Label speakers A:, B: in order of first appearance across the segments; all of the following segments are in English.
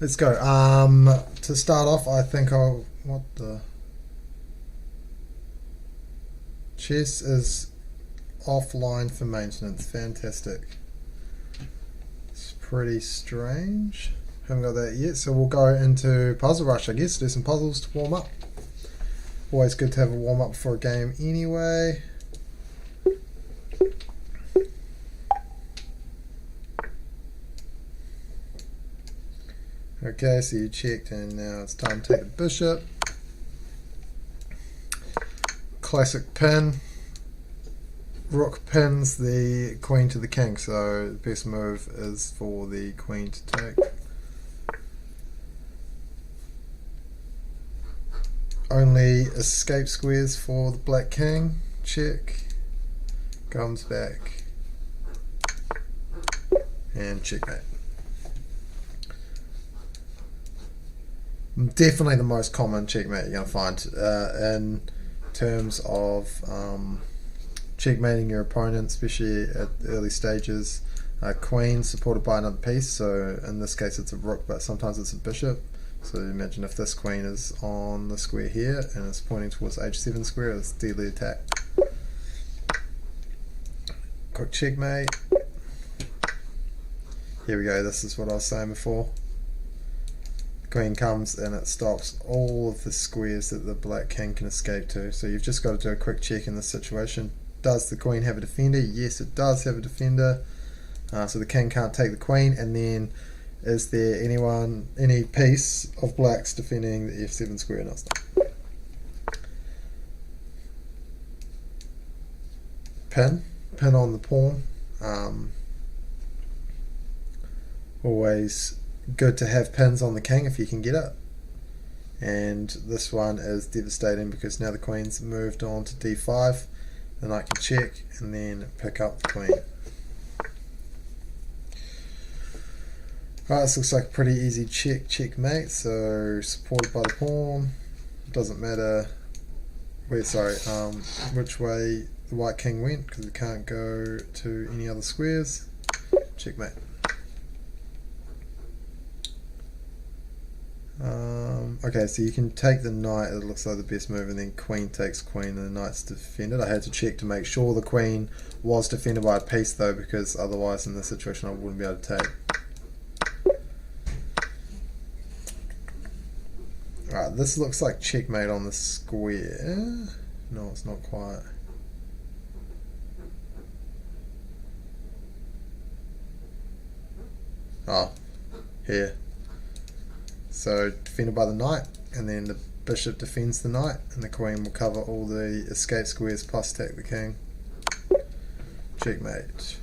A: Let's go. To start off, I think I'll. What the? Chess is offline for maintenance. Fantastic. It's pretty strange. Haven't got that yet, so we'll go into Puzzle Rush, I guess. Do some puzzles to warm up. Always good to have a warm up before a game anyway. Okay, so you checked, and now it's time to take the bishop. Classic pin. Rook pins the queen to the king, so the best move is for the queen to take. Only escape squares for the black king. Check. Comes back. And checkmate. Definitely the most common checkmate you're going to find in terms of checkmating your opponent, especially at the early stages. Queen supported by another piece, so in this case it's a rook, but sometimes it's a bishop. So imagine if this queen is on the square here and it's pointing towards h7 square, it's deadly attack. Quick checkmate. Here we go, this is what I was saying before. The queen comes and it stops all of the squares that the black king can escape to. So you've just got to do a quick check in this situation. Does the queen have a defender? Yes, it does have a defender. So the king can't take the queen, and then is there any piece of blacks defending the f7 square? No, it's not. Pin on the pawn. Always good to have pins on the king if you can get it. And this one is devastating because now the queen's moved on to d5. The knight can check and then pick up the queen. Alright, this looks like a pretty easy checkmate. So supported by the pawn. Doesn't matter which way the white king went because it can't go to any other squares. Checkmate. Okay, so you can take the knight, it looks like the best move, and then queen takes queen and the knight's defended. I had to check to make sure the queen was defended by a piece though, because otherwise in this situation I wouldn't be able to take. Alright, this looks like checkmate on the square. No, it's not quite. Oh, here. So defended by the knight, and then the bishop defends the knight, and the queen will cover all the escape squares plus attack the king. Checkmate.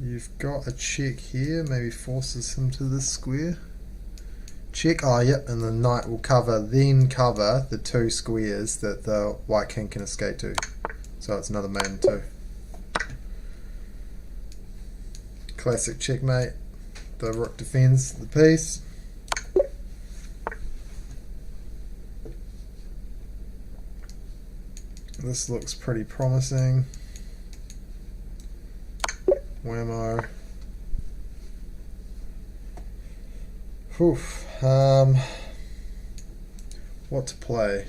A: You've got a check here, maybe forces him to this square. Check, oh yep, and the knight will cover the two squares that the white king can escape to. So it's another mate in two. Classic checkmate. The rook defends the piece. This looks pretty promising. Whammo. Oof. What to play?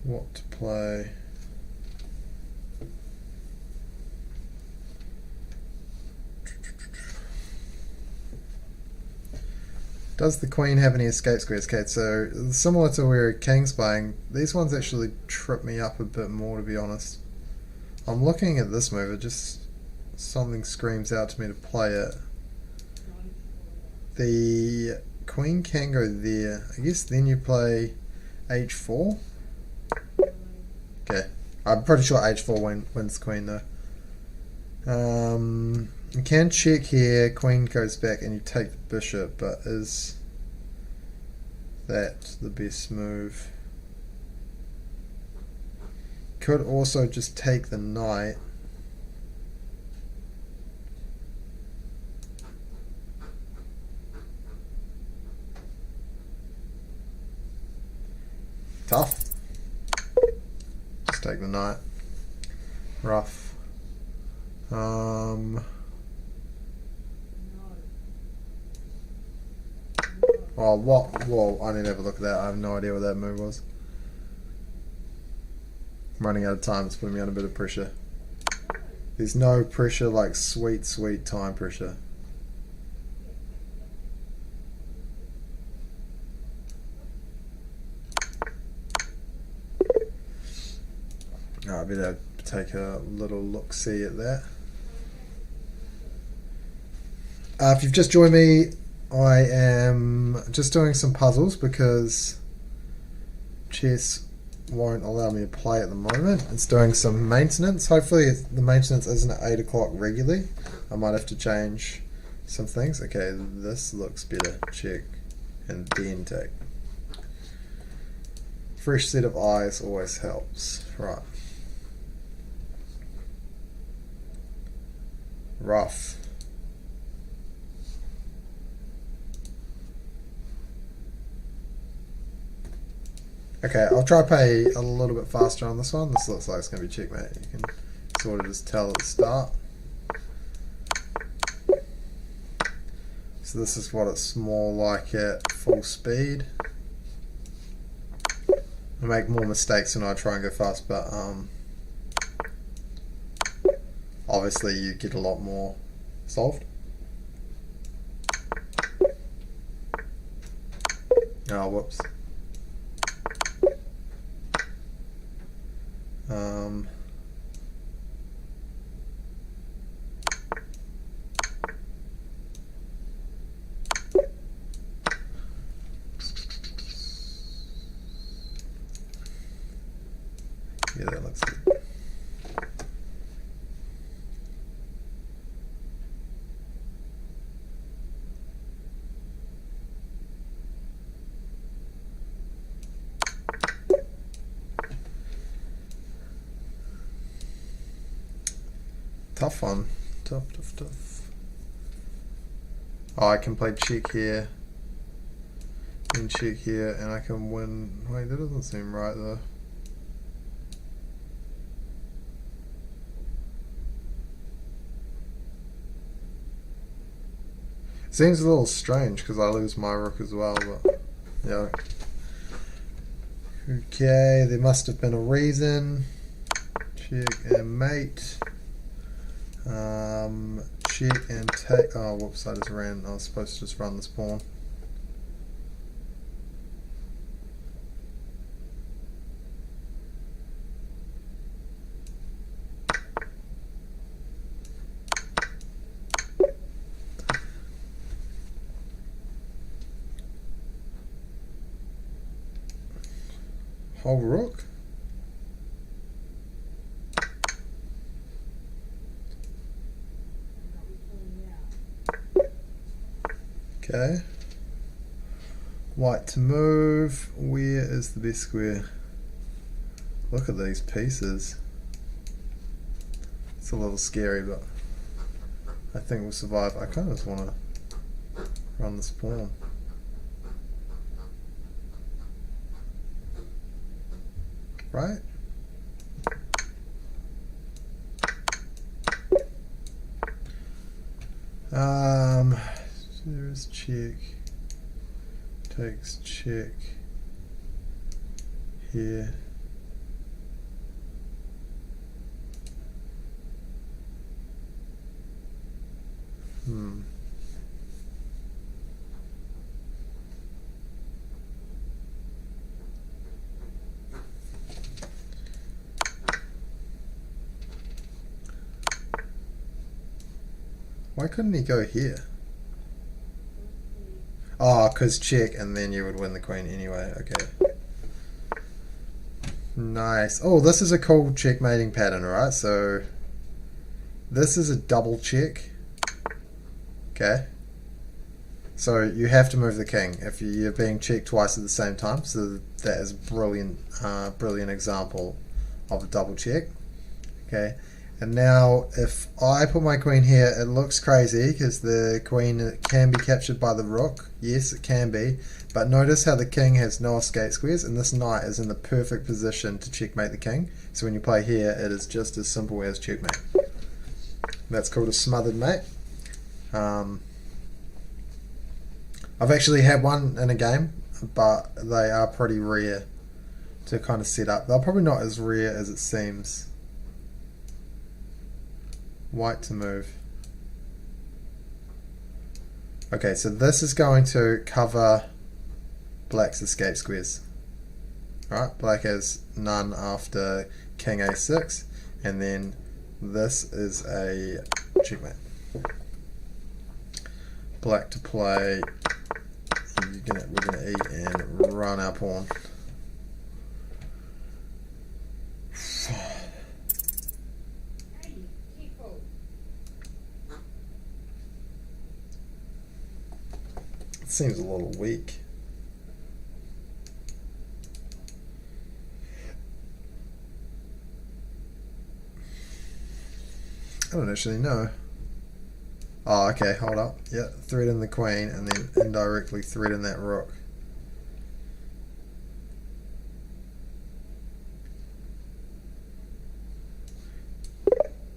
A: What to play? Does the queen have any escape squares? Okay, so similar to where king's playing, these ones actually trip me up a bit more, to be honest. I'm looking at this move, it just something screams out to me to play it. The queen can go there. I guess then you play h4. Okay, I'm pretty sure h4 wins the queen though. You can check here, queen goes back and you take the bishop, but is that the best move? Could also just take the knight. Tough. Just take the knight. Rough. Oh, what? Whoa, I need to have a look at that. I have no idea what that move was. I'm running out of time. It's putting me under a bit of pressure. There's no pressure like sweet, sweet time pressure. Oh, I better take a little look-see at that. If you've just joined me, I am just doing some puzzles because chess won't allow me to play at the moment. It's doing some maintenance. Hopefully the maintenance isn't at 8 o'clock regularly. I might have to change some things. Okay, this looks better. Check. And then take. Fresh set of eyes always helps. Right. Rough. Okay, I'll try play a little bit faster on this one. This looks like it's going to be checkmate. You can sort of just tell at the start. So this is what it's more like at full speed. I make more mistakes when I try and go fast, but obviously you get a lot more solved. Oh, whoops. Yeah, that looks good. Tough one. Tough. Oh, I can play check here. Then check here, and I can win. Wait, that doesn't seem right though. Seems a little strange because I lose my rook as well, but yeah. Okay, there must have been a reason. Check and mate. Check and take. Oh, whoops! I just ran. I was supposed to just run this pawn. Whole rook. Okay. White to move. Where is the best square? Look at these pieces. It's a little scary, but I think we'll survive. I kind of just want to run this pawn. Right? There's check. Takes check. Here. Why couldn't he go here? Oh, because check and then you would win the queen anyway. Okay. Nice. Oh, this is a cool checkmating pattern, alright? So this is a double check. Okay. So you have to move the king if you're being checked twice at the same time. So that is a brilliant example of a double check. Okay. And now if I put my queen here, it looks crazy because the queen can be captured by the rook. Yes, it can be. But notice how the king has no escape squares, and this knight is in the perfect position to checkmate the king. So when you play here, it is just as simple as checkmate. That's called a smothered mate. I've actually had one in a game, but they are pretty rare to kind of set up. They're probably not as rare as it seems. White to move. Okay, so this is going to cover black's escape squares. Alright, black has none after king a6, and then this is a checkmate. Black to play, we're going to eat and run our pawn. Seems a little weak. I don't actually know. Oh, okay, hold up. Yeah, thread in the queen and then indirectly thread in that rook.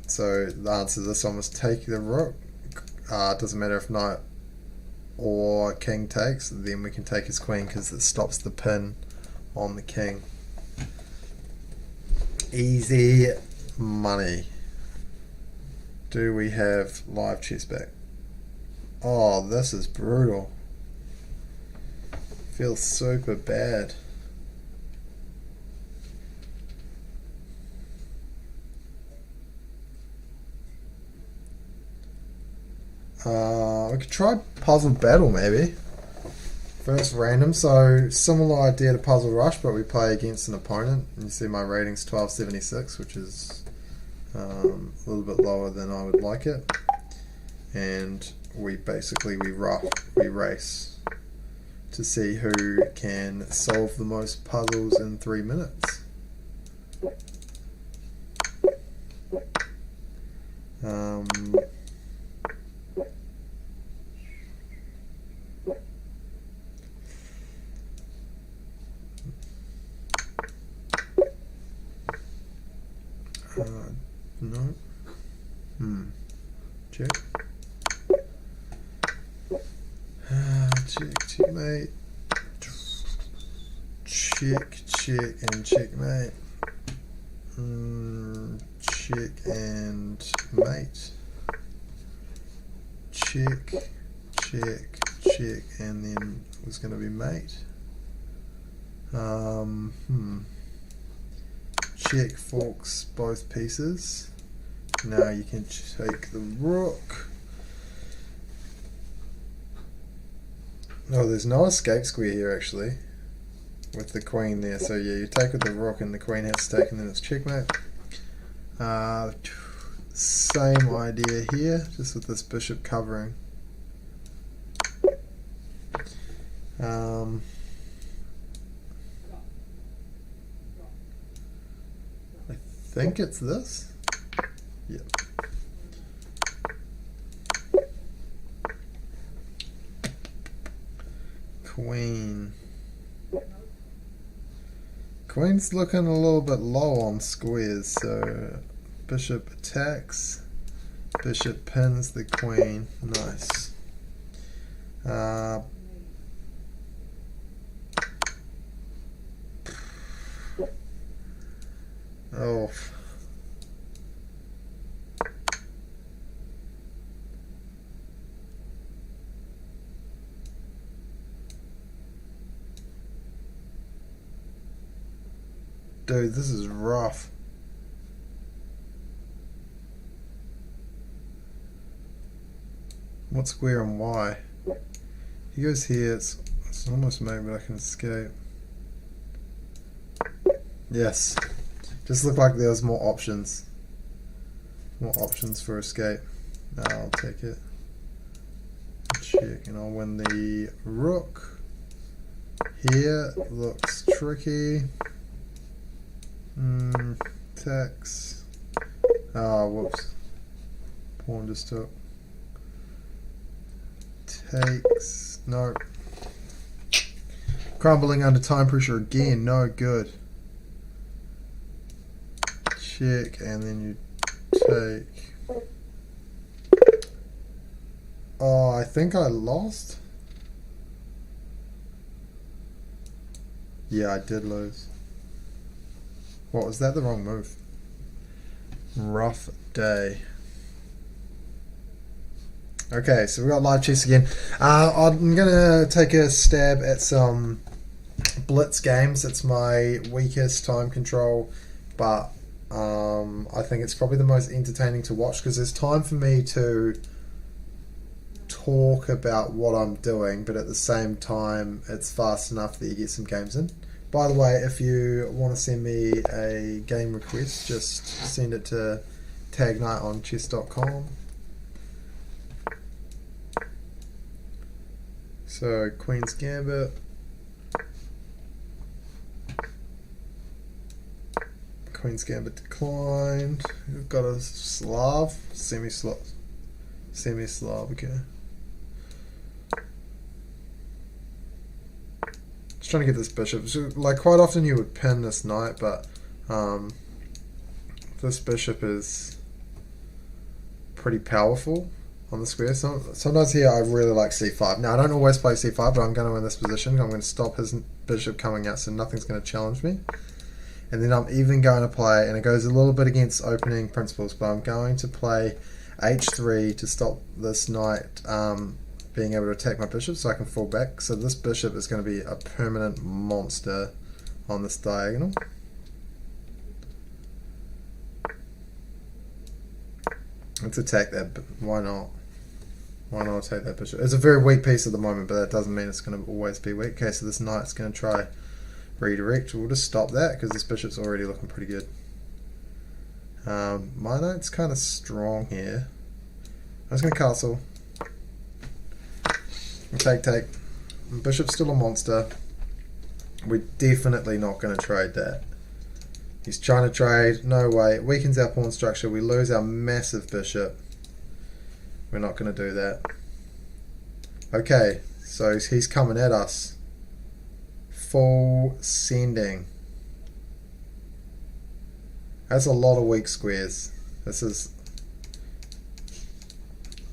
A: So the answer to this one was take the rook. It doesn't matter if knight or king takes, then we can take his queen because it stops the pin on the king. Easy money. Do we have live chess back? Oh, this is brutal. Feels super bad. We could try Puzzle Battle maybe. First random, so similar idea to Puzzle Rush, but we play against an opponent. And you see my rating's 1276, which is a little bit lower than I would like it. And we race to see who can solve the most puzzles in 3 minutes. No. Check. Checkmate. Check and checkmate. Check and mate. Check, and then it was going to be mate. Check forks both pieces. Now you can take the rook. Oh, there's no escape square here actually with the queen there. So yeah, you take with the rook and the queen has to take, and then it's checkmate. Same idea here, just with this bishop covering. I think it's this. Yep. Queen. Queen's looking a little bit low on squares, so bishop attacks, bishop pins the queen. Nice. Oh. Dude, this is rough. What square and why? He goes here, it's almost maybe I can escape. Yes. Just looked like there was more options. More options for escape. Now I'll take it. Check, and I'll win the rook. Here looks tricky. Attacks. Oh, whoops. Pawn just took. Takes. No. Crumbling under time pressure again. No good. Check, and then you take. Oh, I think I lost. Yeah, I did lose. What was that? The wrong move. Rough day. Okay, so we got live chess again. I'm gonna take a stab at some blitz games. It's my weakest time control, but I think it's probably the most entertaining to watch because there's time for me to talk about what I'm doing, but at the same time it's fast enough that you get some games in. By the way, if you want to send me a game request, just send it to tagnightonchess.com. So Queen's Gambit. Queen's Gambit declined. We've got a Slav, semi-Slav, okay. Just trying to get this bishop. So, like, quite often you would pin this knight, but this bishop is pretty powerful on the square. So, sometimes here I really like c5. Now, I don't always play c5, but I'm going to win this position. I'm going to stop his bishop coming out, so nothing's going to challenge me. And then I'm even going to play, and it goes a little bit against opening principles, but I'm going to play h3 to stop this knight being able to attack my bishop so I can fall back. So this bishop is going to be a permanent monster on this diagonal. Let's attack that. Why not? Why not attack that bishop? It's a very weak piece at the moment, but that doesn't mean it's going to always be weak. Okay, so this knight's going to try redirect. We'll just stop that because this bishop's already looking pretty good. My knight's kind of strong here. I'm just going to castle. Take. Bishop's still a monster. We're definitely not going to trade that. He's trying to trade. No way. It weakens our pawn structure. We lose our massive bishop. We're not going to do that. Okay, so he's coming at us. Full sending. That's a lot of weak squares. This is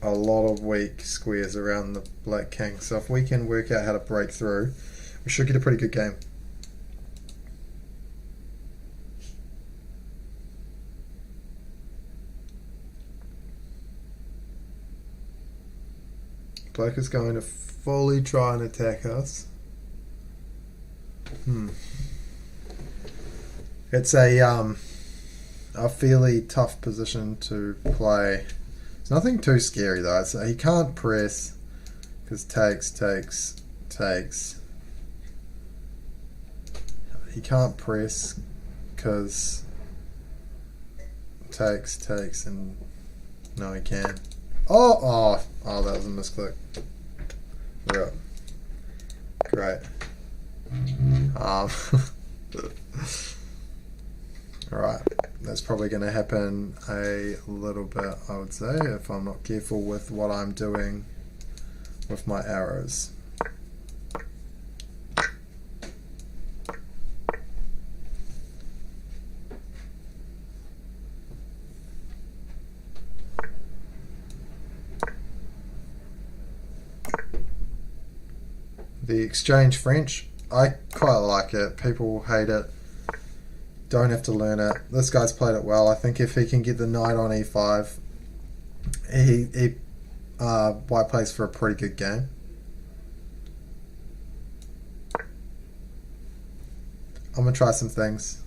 A: a lot of weak squares around the black king. So if we can work out how to break through, we should get a pretty good game. Black is going to fully try and attack us. It's a fairly tough position to play. It's nothing too scary though. He can't press because takes. He can't press because takes, and no, he can. Oh, that was a misclick. Yeah. Great. Alright, that's probably going to happen a little bit, I would say, if I'm not careful with what I'm doing with my arrows. The exchange French, I quite like it. People hate it. Don't have to learn it. This guy's played it well. I think if he can get the knight on e5, he white plays for a pretty good game. I'm going to try some things.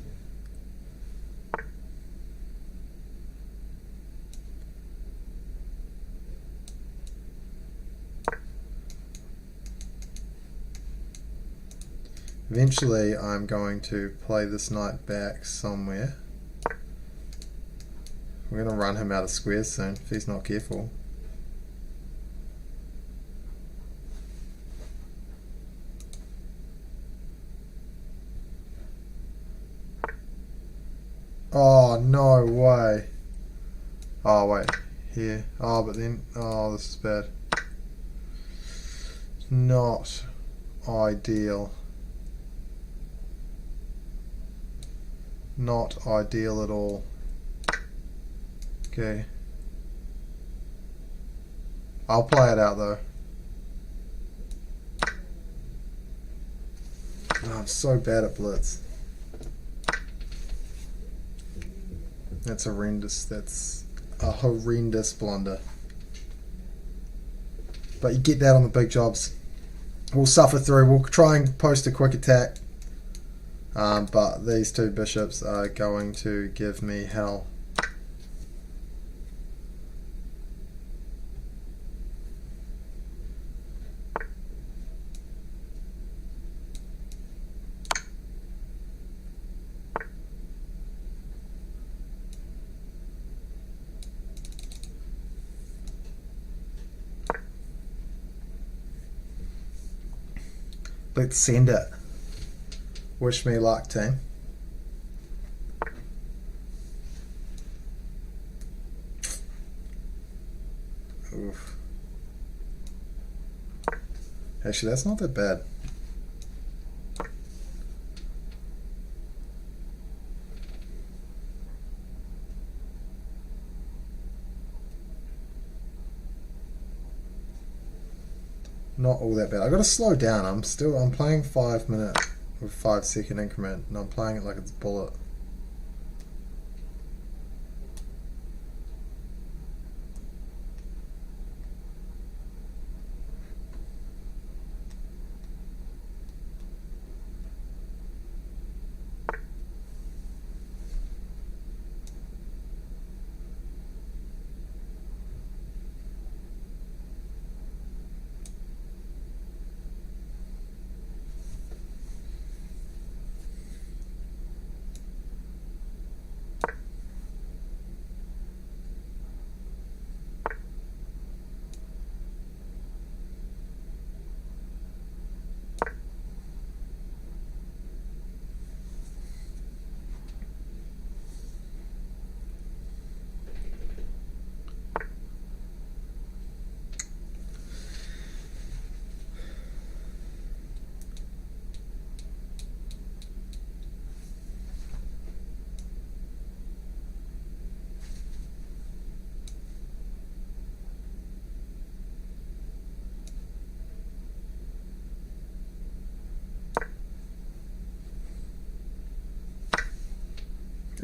A: Eventually I'm going to play this knight back somewhere. We're going to run him out of squares soon if he's not careful. Oh, no way. Oh wait, here. Oh, but then, oh, this is bad. Not ideal. Not ideal at all. Okay. I'll play it out though. Oh, I'm so bad at blitz. That's horrendous. That's a horrendous blunder. But you get that on the big jobs. We'll suffer through. We'll try and post a quick attack. But these two bishops are going to give me hell. Let's send it. Wish me luck, team. Oof. Actually, that's not that bad. Not all that bad. I got to slow down. I'm playing 5 minute with 5 second increment, and I'm playing it like it's bullet.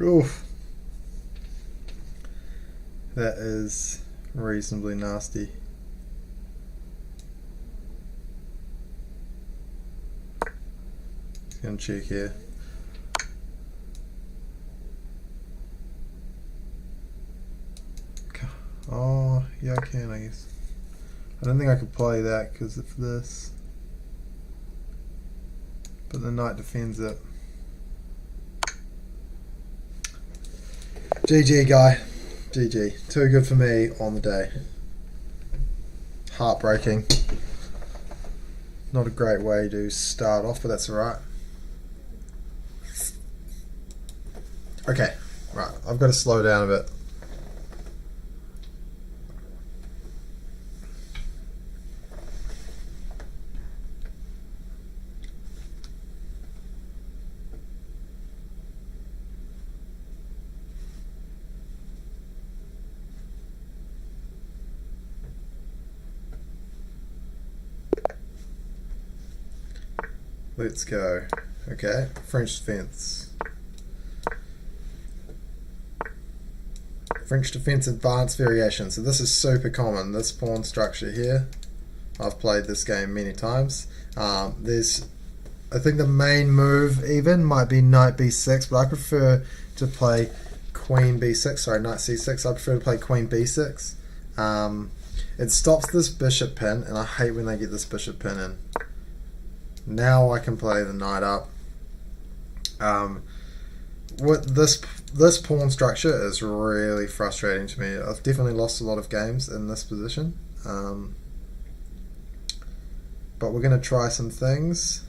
A: Oof. That is reasonably nasty. Just gonna check here. Oh, yeah, I can, I guess. I don't think I could play that because of this. But the knight defends it. GG, guy. GG. Too good for me on the day. Heartbreaking. Not a great way to start off, but that's alright. Okay, right. I've got to slow down a bit. Let's go. Okay, French defense. French defense advanced variation. So this is super common. This pawn structure here. I've played this game many times. There's, I think the main move even might be knight b6, but I prefer to play queen b6. Sorry, knight c6. I prefer to play queen b6. It stops this bishop pin, and I hate when they get this bishop pin in. Now I can play the knight up. With this pawn structure is really frustrating to me. I've definitely lost a lot of games in this position. But we're going to try some things.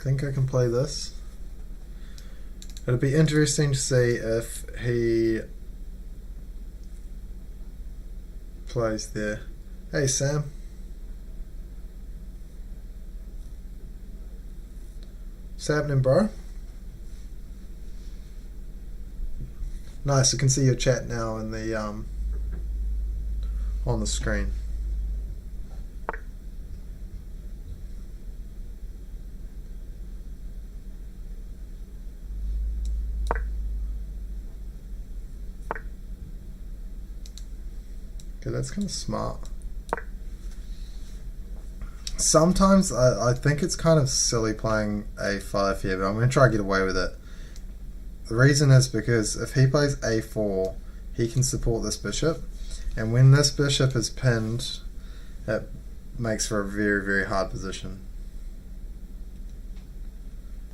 A: think I can play this. It'll be interesting to see if he plays there. Hey Sam. What's happening, bro? Nice, I can see your chat now in the on the screen. Okay, that's kind of smart. Sometimes I think it's kind of silly playing a5 here, but I'm going to try to get away with it. The reason is because if he plays a4, he can support this bishop, and when this bishop is pinned, it makes for a very, very hard position.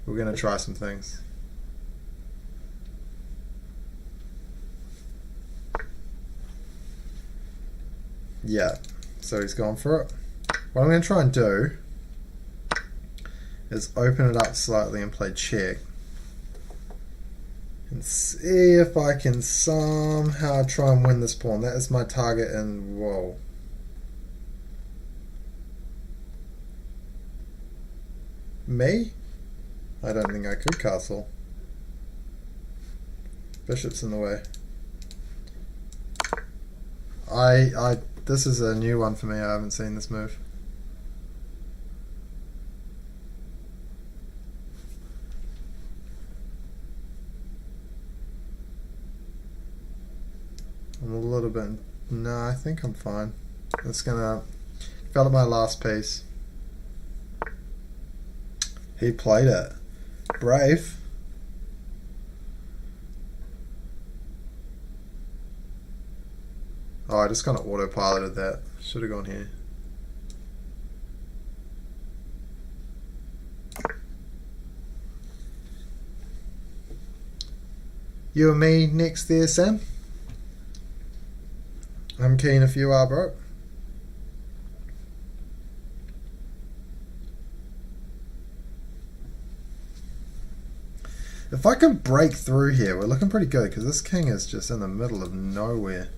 A: We're going to try some things. Yeah, so he's gone for it. What I'm going to try and do is open it up slightly and play check and see if I can somehow try and win this pawn. That is my target, and whoa. Me? I don't think I could castle. Bishop's in the way. This is a new one for me. I haven't seen this move. I'm a little bit... No, I think I'm fine. It's gonna develop my last piece. He played it. Brave. Oh, I just kind of autopiloted that. Should have gone here. You and me next there, Sam? I'm keen if you are, bro. If I can break through here, we're looking pretty good, because this king is just in the middle of nowhere.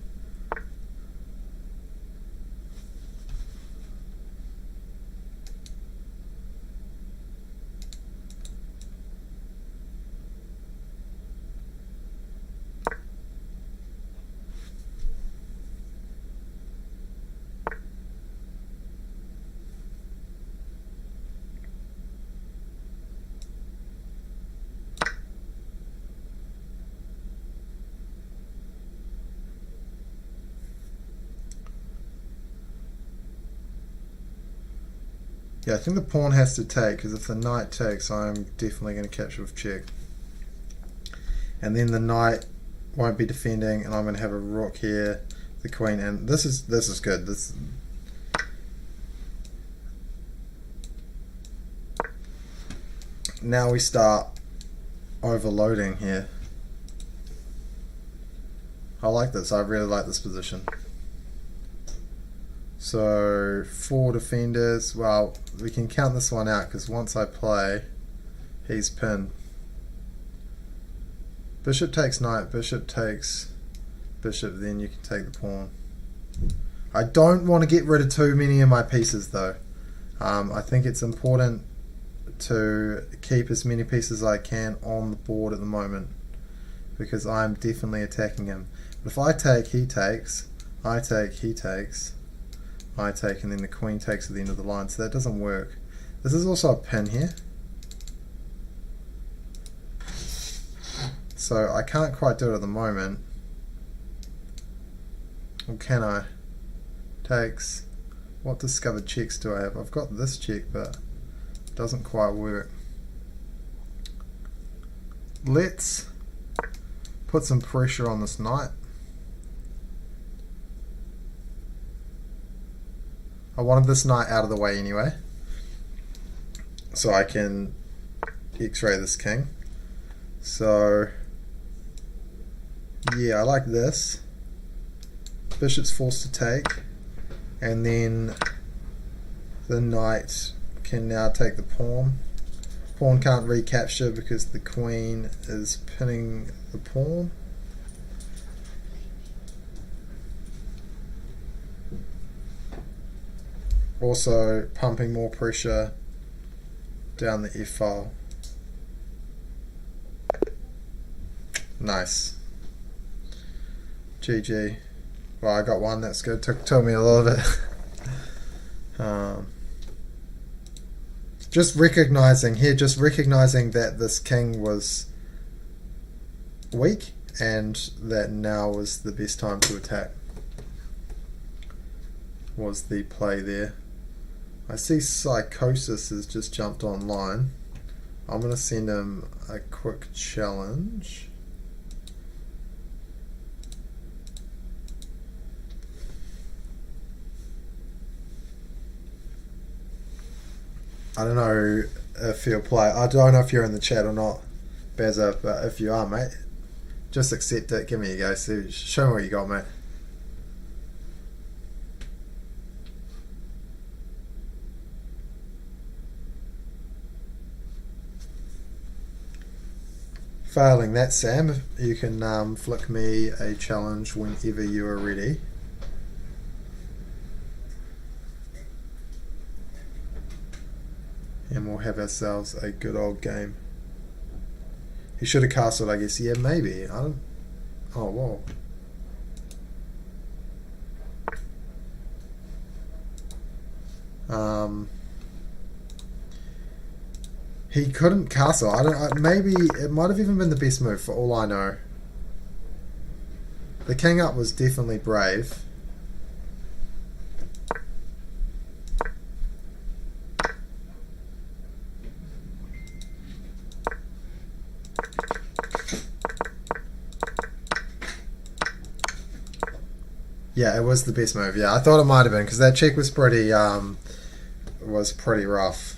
A: Yeah, I think the pawn has to take, because if the knight takes, I'm definitely going to capture with check. And then the knight won't be defending, and I'm going to have a rook here, the queen, and this is good. Now we start overloading here. I like this. I really like this position. So 4 defenders. Well, we can count this one out, because once I play, he's pinned. Bishop takes knight, bishop takes bishop, then you can take the pawn. I don't want to get rid of too many of my pieces though. I think it's important to keep as many pieces as I can on the board at the moment, because I'm definitely attacking him. But if I take, he takes, I take, he takes, I take, and then the queen takes at the end of the line, so that doesn't work. This is also a pin here, so I can't quite do it at the moment. Or can I? Takes. What discovered checks do I have? I've got this check, but it doesn't quite work. Let's put some pressure on this knight. I wanted this knight out of the way anyway, so I can x-ray this king. So yeah, I like this. Bishop's forced to take, and then the knight can now take the pawn, Pawn can't recapture because the queen is pinning the pawn. Also pumping more pressure down the F file. Nice. GG. Well, I got one, that's good. Took me a little bit. Just recognizing that this king was weak and that now was the best time to attack. Was the play there. I see Psychosis has just jumped online. I'm going to send him a quick challenge. I don't know if you'll play. I don't know if you're in the chat or not, Bazza, but if you are, mate, just accept it. Give me a go. See, show me what you got, mate. Failing that, Sam, you can flick me a challenge whenever you are ready. And we'll have ourselves a good old game. He should have castled, I guess. Yeah, maybe. I don't... Oh, whoa. He couldn't castle. I don't. Maybe it might have even been the best move for all I know. The king up was definitely brave. Yeah, it was the best move. Yeah, I thought it might have been because that check was pretty rough.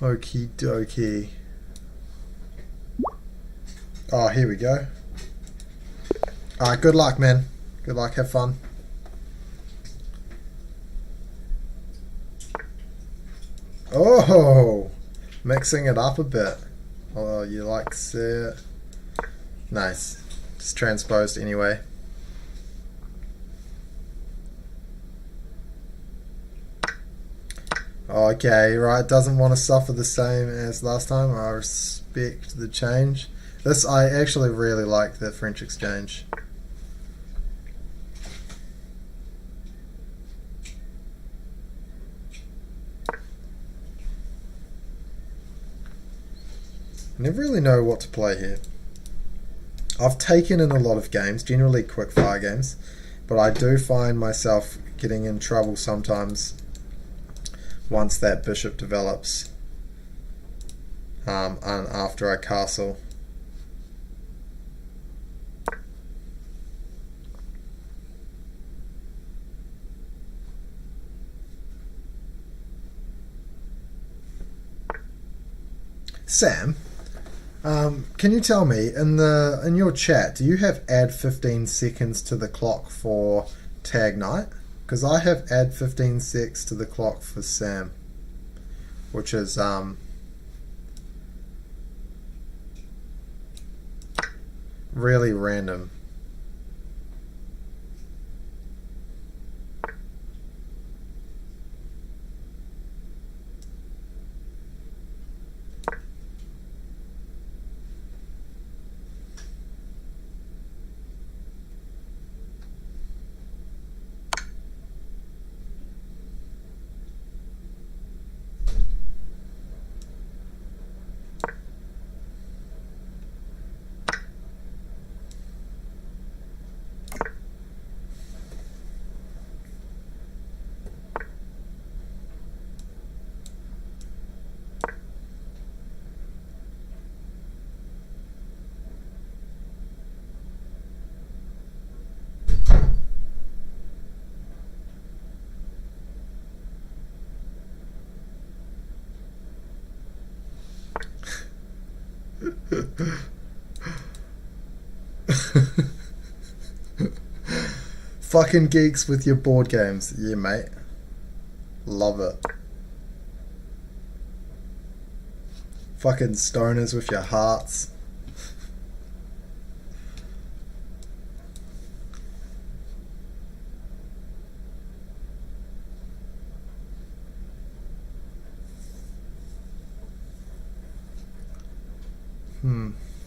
A: Okie dokie. Oh, here we go. Alright, good luck, man. Good luck, have fun. Oh, mixing it up a bit. Oh, you like it? Nice. Just transposed anyway. Okay, right, doesn't want to suffer the same as last time. I respect the change. This, I actually really like the French exchange. I never really know what to play here. I've taken in a lot of games, generally quick fire games, but I do find myself getting in trouble sometimes once that bishop develops and after I castle. Sam, can you tell me in your chat, do you have add 15 seconds to the clock for Tag Knight? Because I have add 15 seconds to the clock for Sam, which is really random. Fucking geeks with your board games. Yeah, mate. Love it. Fucking stoners with your hearts.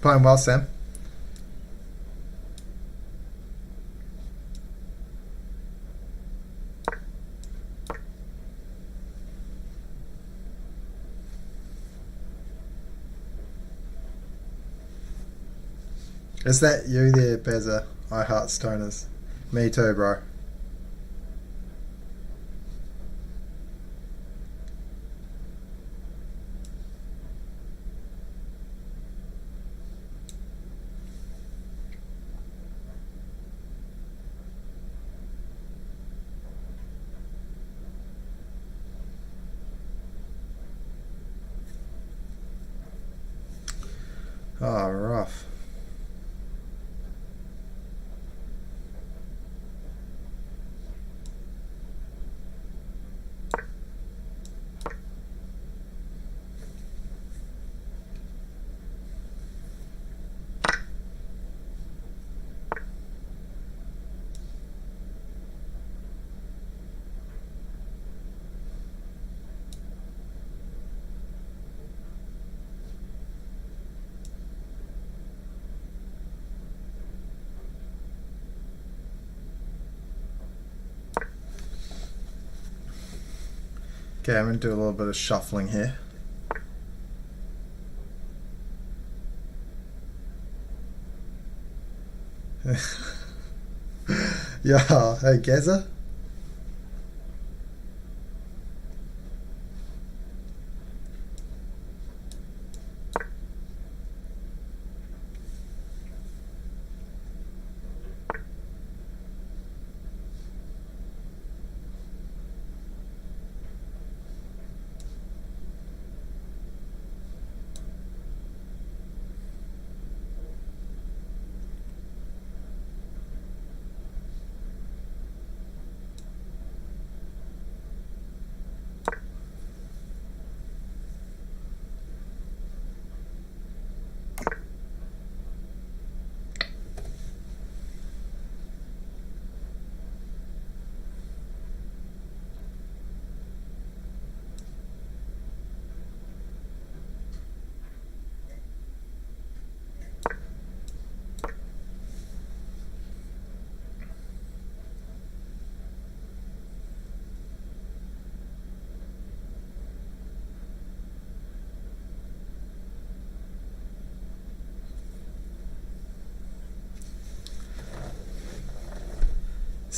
A: Playing well, Sam. Is that you there, Bezza? I heart stoners. Me too, bro. Oh, rough. Okay, I'm going to do a little bit of shuffling here. Yeah, hey, Gaza?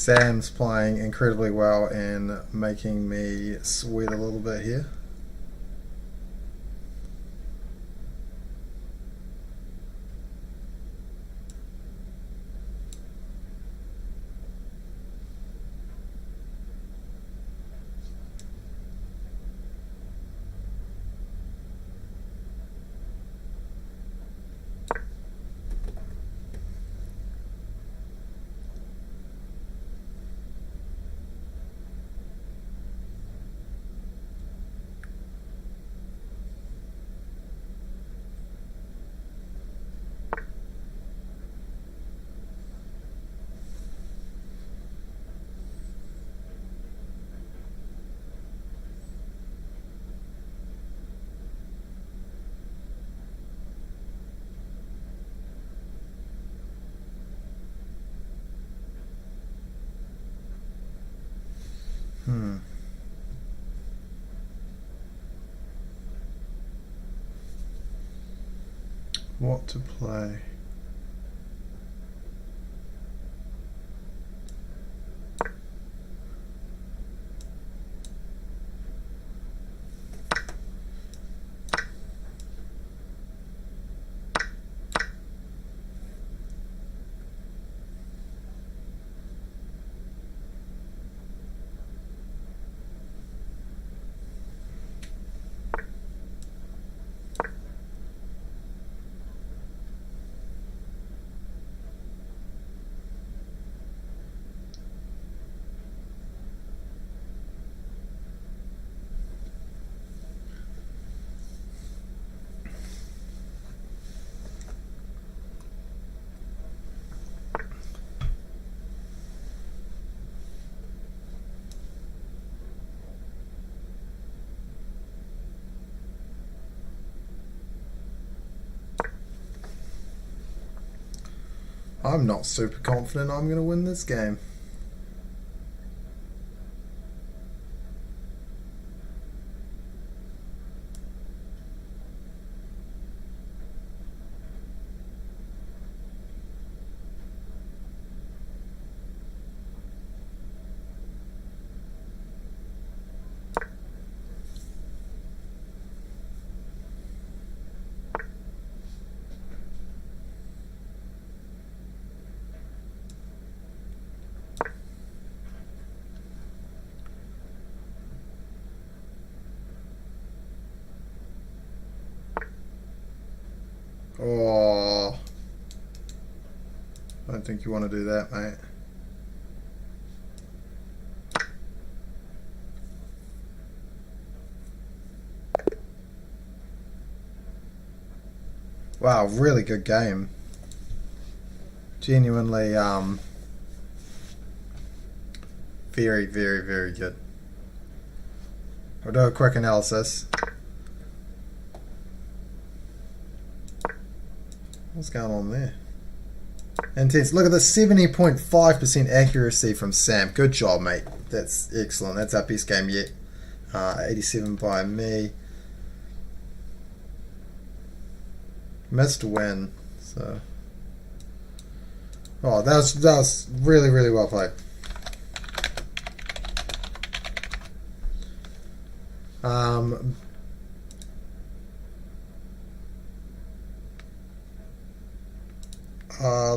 A: Sam's playing incredibly well and making me sweat a little bit here. What to play? I'm not super confident I'm going to win this game. Oh, I don't think you want to do that, mate. Wow, really good game. Genuinely, very, very, very good. I'll do a quick analysis. What's going on there? Intense. Look at the 70.5% accuracy from Sam. Good job, mate. That's excellent. That's our best game yet. 87 by me. Missed win. So, oh, that was really, really well played.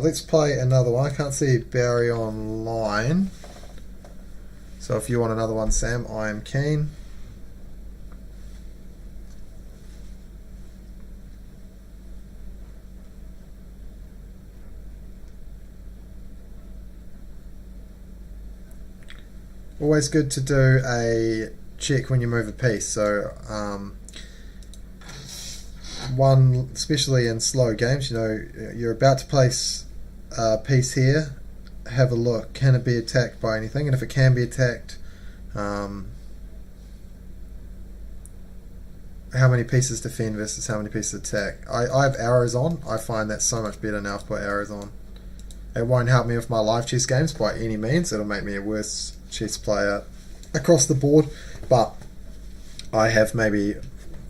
A: Let's play another one. I can't see Barry online, so if you want another one, Sam, I am keen. Always good to do a check when you move a piece. So one, especially in slow games, you know, you're about to place a piece here. Have a look. Can it be attacked by anything? And if it can be attacked, how many pieces defend versus how many pieces attack? I have arrows on. I find that so much better now to put arrows on. It won't help me with my live chess games by any means. It'll make me a worse chess player across the board, but I have maybe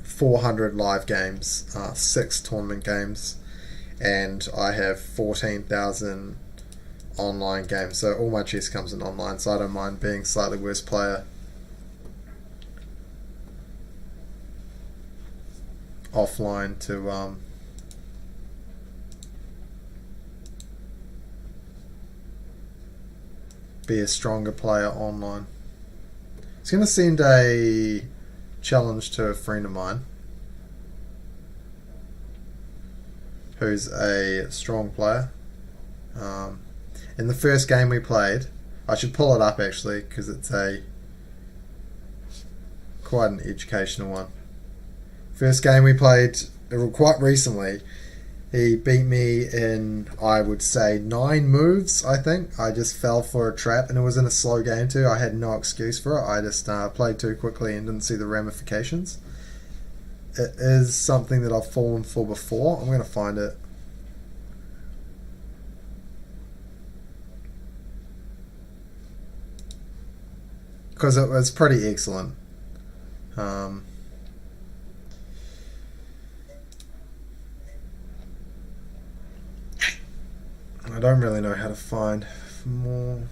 A: 400 live games, 6 tournament games, and I have 14,000 online games. So all my chess comes in online, so I don't mind being slightly worse player offline to be a stronger player online. I was going to send a challenge to a friend of mine who's a strong player. In the first game we played, I should pull it up actually because it's quite an educational one. First game we played quite recently, he beat me in, I would say, 9 moves, I think. I just fell for a trap, and it was in a slow game too. I had no excuse for it. I just played too quickly and didn't see the ramifications. It is something that I've fallen for before. I'm going to find it. Because it was pretty excellent. I don't really know how to find more.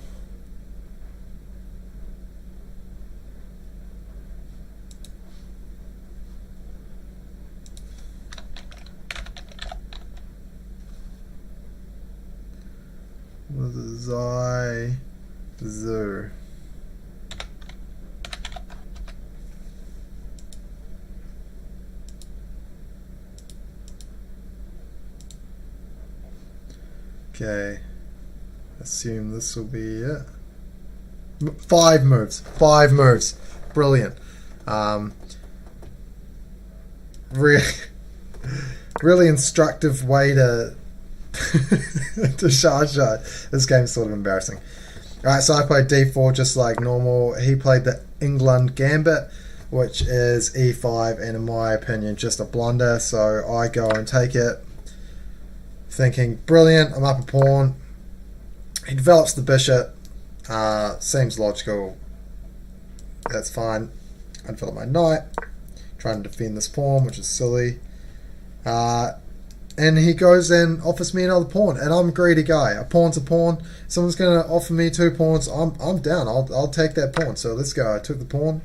A: Zoo. Okay, assume this will be it. 5 moves. 5 moves. Brilliant. Really, really instructive way to to charge. This game's sort of embarrassing. Alright, so I played d4 just like normal. He played the England Gambit, which is e5, and in my opinion, just a blunder. So I go and take it, thinking, brilliant, I'm up a pawn, He develops the bishop. Seems logical. That's fine. I develop my knight. Trying to defend this pawn, which is silly. And he goes and offers me another pawn, and I'm a greedy guy. A pawn's a pawn. Someone's going to offer me 2 pawns. I'm down. I'll take that pawn. So let's go. I took the pawn.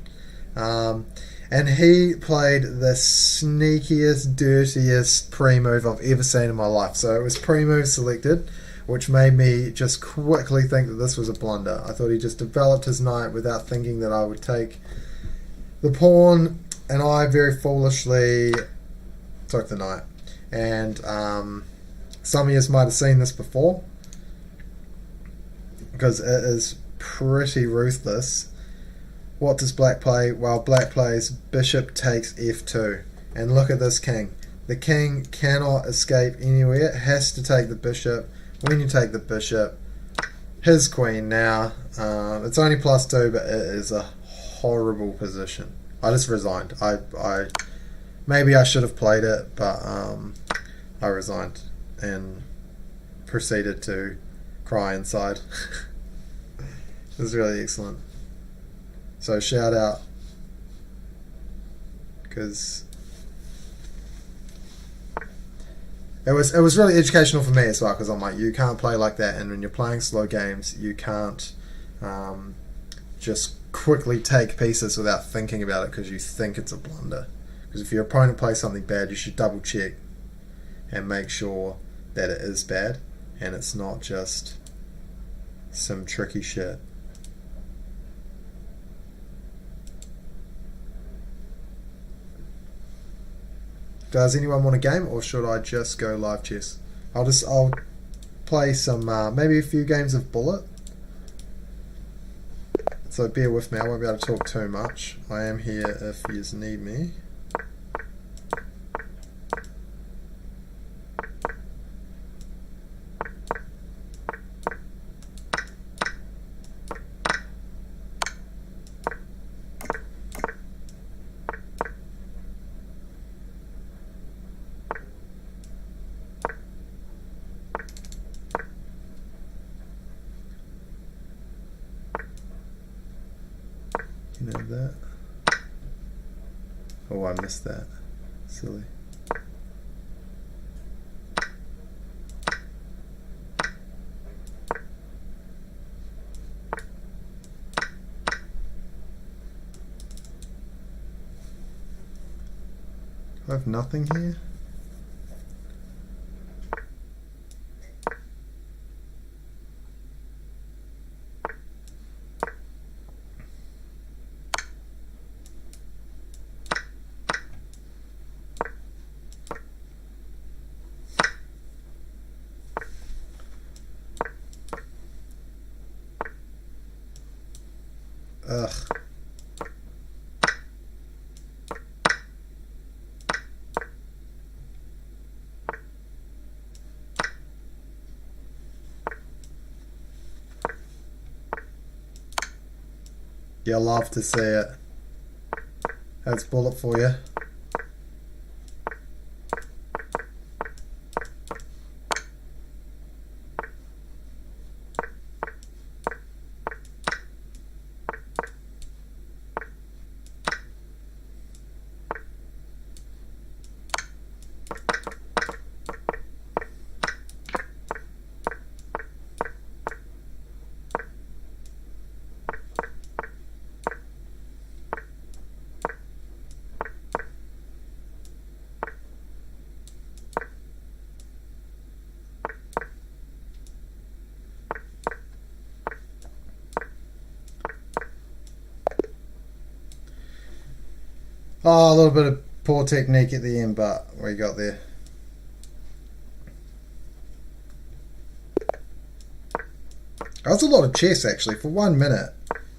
A: And he played the sneakiest, dirtiest pre-move I've ever seen in my life. So it was pre-move selected, which made me just quickly think that this was a blunder. I thought he just developed his knight without thinking that I would take the pawn, and I very foolishly took the knight. And some of you might have seen this before, because it is pretty ruthless. What does black play? Well, black plays bishop takes f2. And look at this king. The king cannot escape anywhere. It has to take the bishop. When you take the bishop, his queen now, it's only +2, but it is a horrible position. I just resigned. I maybe I should have played it, but I resigned and proceeded to cry inside. It was really excellent. So shout out, because it was really educational for me as well, because I'm like, you can't play like that, and when you're playing slow games, you can't just quickly take pieces without thinking about it because you think it's a blunder. Because if your opponent plays something bad, you should double check and make sure that it is bad and it's not just some tricky shit. Does anyone want a game, or should I just go live chess? I'll play some maybe a few games of Bullet. So bear with me. I won't be able to talk too much. I am here if you need me. You know that. Oh, I missed that. Silly. I have nothing here. Ugh. You love to see it. That's Bullet for you. Oh, a little bit of poor technique at the end, but we got there. That's a lot of chess, actually, for 1 minute.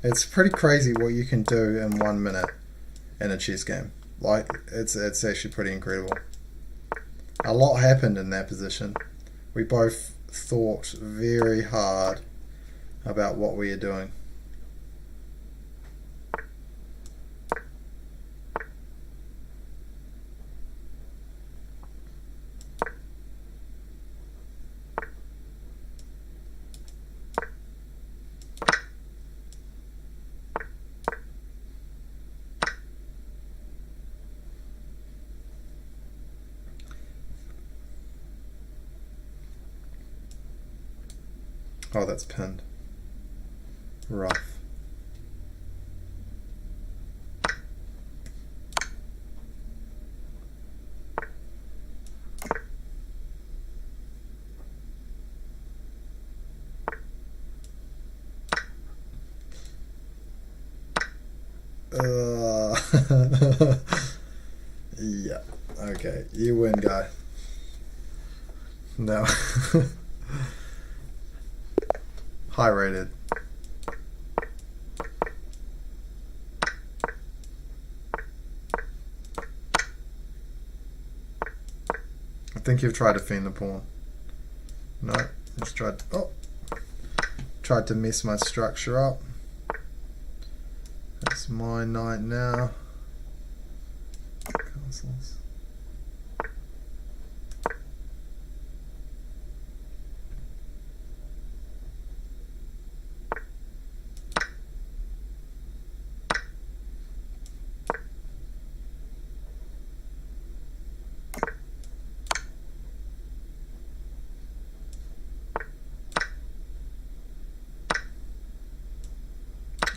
A: It's pretty crazy what you can do in 1 minute in a chess game. Like, it's actually pretty incredible. A lot happened in that position. We both thought very hard about what we are doing. Oh, that's pinned. Rough. Yeah. Okay, you win, guy. No. High rated. I think you've tried to feed the pawn. No, just tried. Oh, tried to mess my structure up. That's my knight now. Castles.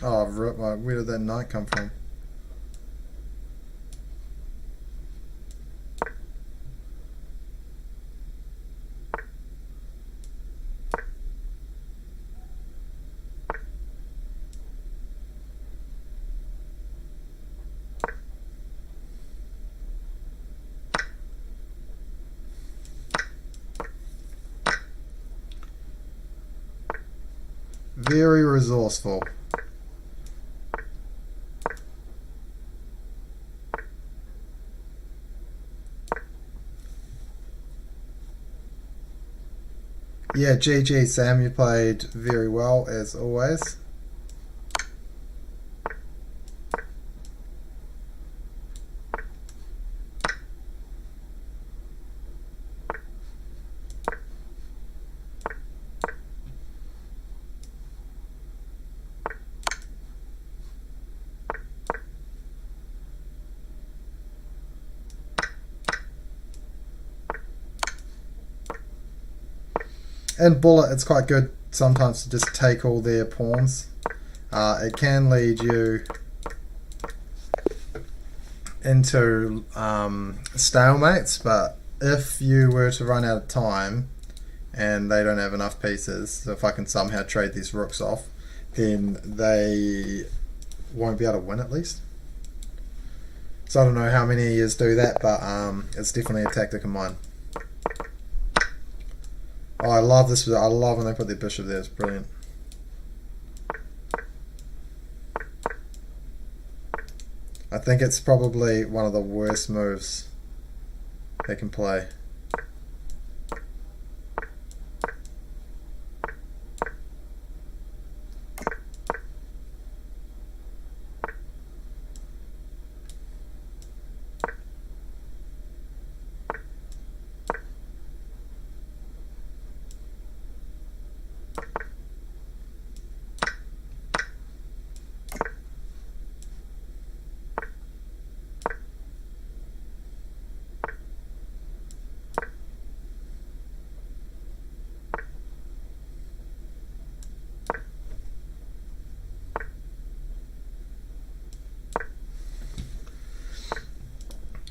A: Oh, where did that knight come from? Very resourceful. Yeah, GG Sam, you played very well as always. In Bullet, it's quite good sometimes to just take all their pawns. It can lead you into stalemates, but if you were to run out of time and they don't have enough pieces, so if I can somehow trade these rooks off, then they won't be able to win at least. So I don't know how many of you do that, but it's definitely a tactic of mine. Oh, I love this. I love when they put their bishop there. It's brilliant. I think it's probably one of the worst moves they can play.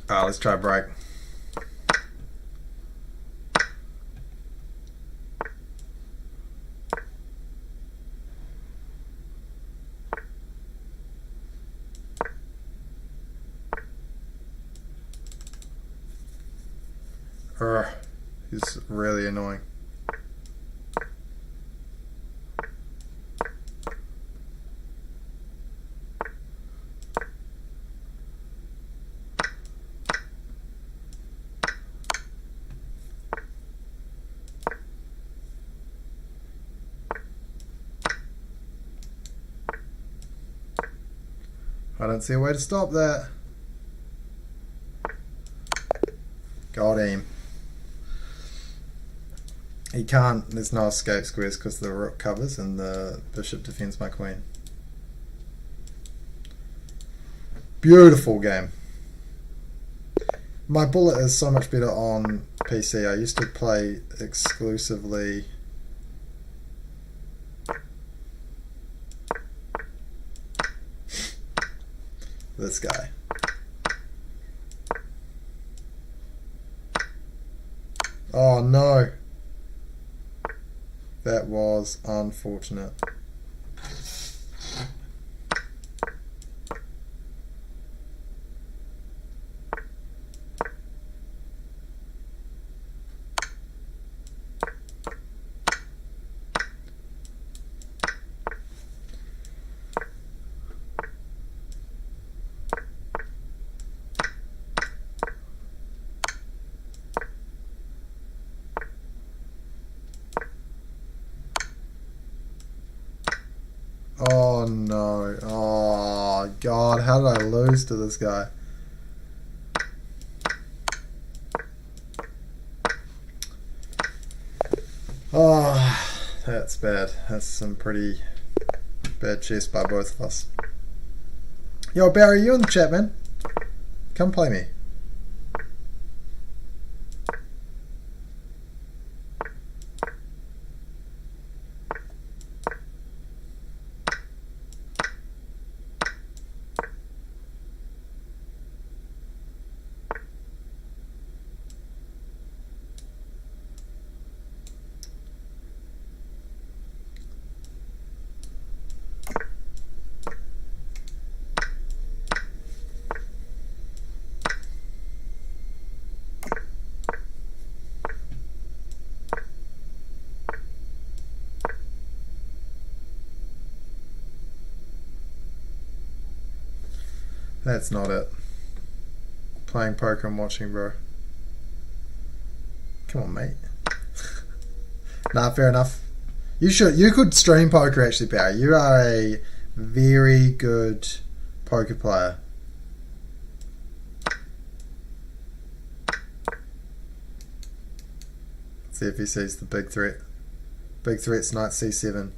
A: Let's try break. He's really annoying. I don't see a way to stop that. Got him. He can't, there's no escape squares because the rook covers and the bishop defends my queen. Beautiful game. My Bullet is so much better on PC. I used to play exclusively this guy. Oh no. That was unfortunate. Oh no. Oh god, how did I lose to this guy? Oh, that's bad. That's some pretty bad chess by both of us. Yo, Barry, you in the chat, man? Come play me. That's not it. Playing poker and watching, bro. Come on, mate. Nah, fair enough. You could stream poker actually, Barry. You are a very good poker player. See if he sees the big threat. Big threat's knight c7.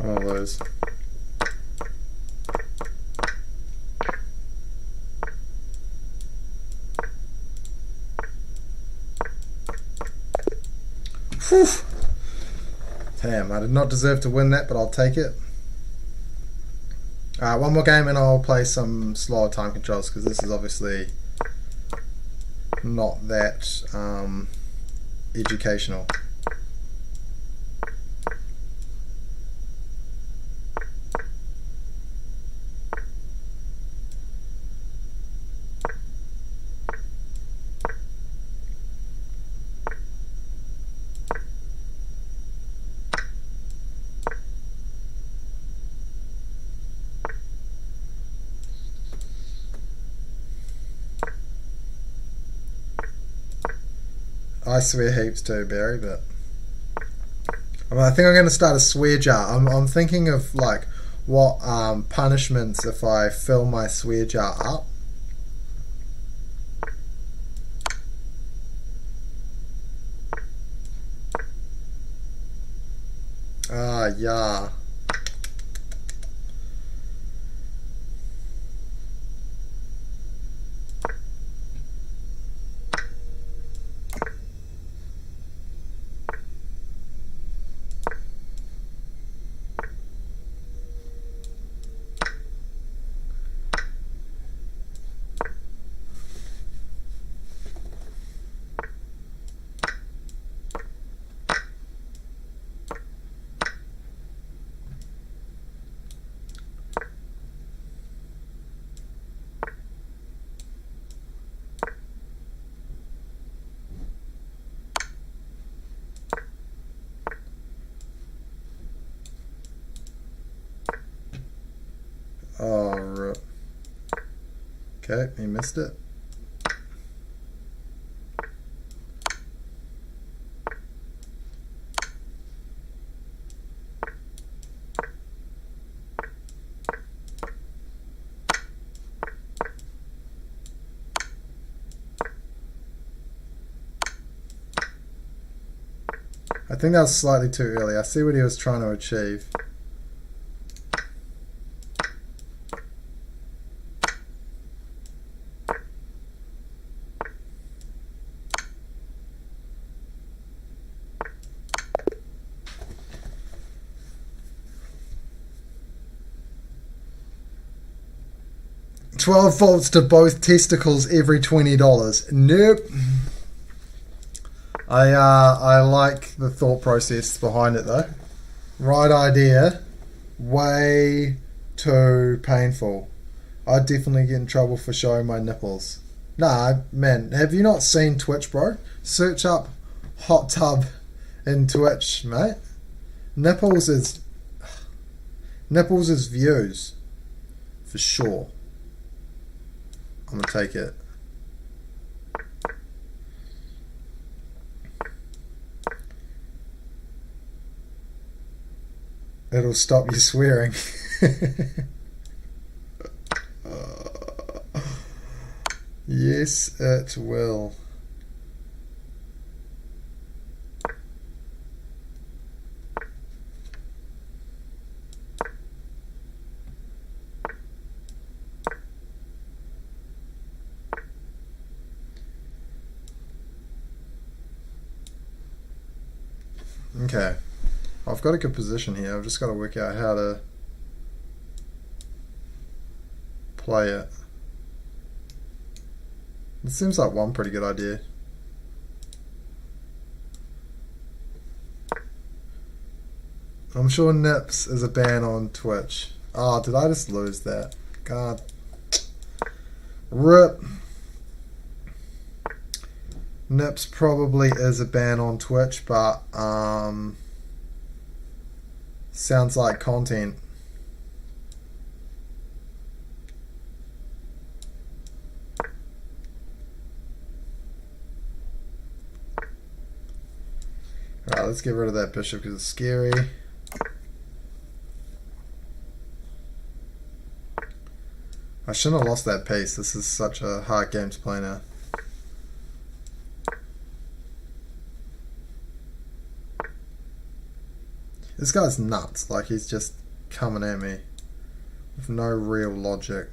A: All those. Whew. Damn, I did not deserve to win that, but I'll take it. Alright, one more game and I'll play some slower time controls because this is obviously not that educational. I swear heaps too, Barry, but I think I'm going to start a swear jar. I'm thinking of like what punishments if I fill my swear jar up. Yeah. Okay, he missed it. I think that was slightly too early. I see what he was trying to achieve. $12 volts to both testicles every $20. Nope. I like the thought process behind it though. Right idea. Way too painful. I'd definitely get in trouble for showing my nipples. Nah, man, have you not seen Twitch, bro? Search up hot tub in Twitch, mate. Nipples is views. For sure. I'm gonna take it. It'll stop you swearing. Yes, it will. Okay. I've got a good position here. I've just got to work out how to play it. It seems like one pretty good idea. I'm sure Nips is a ban on Twitch. Oh, did I just lose that? God. RIP. Nips probably is a ban on Twitch, but sounds like content. Alright, let's get rid of that bishop because it's scary. I shouldn't have lost that piece. This is such a hard game to play now. This guy's nuts. Like, he's just coming at me with no real logic.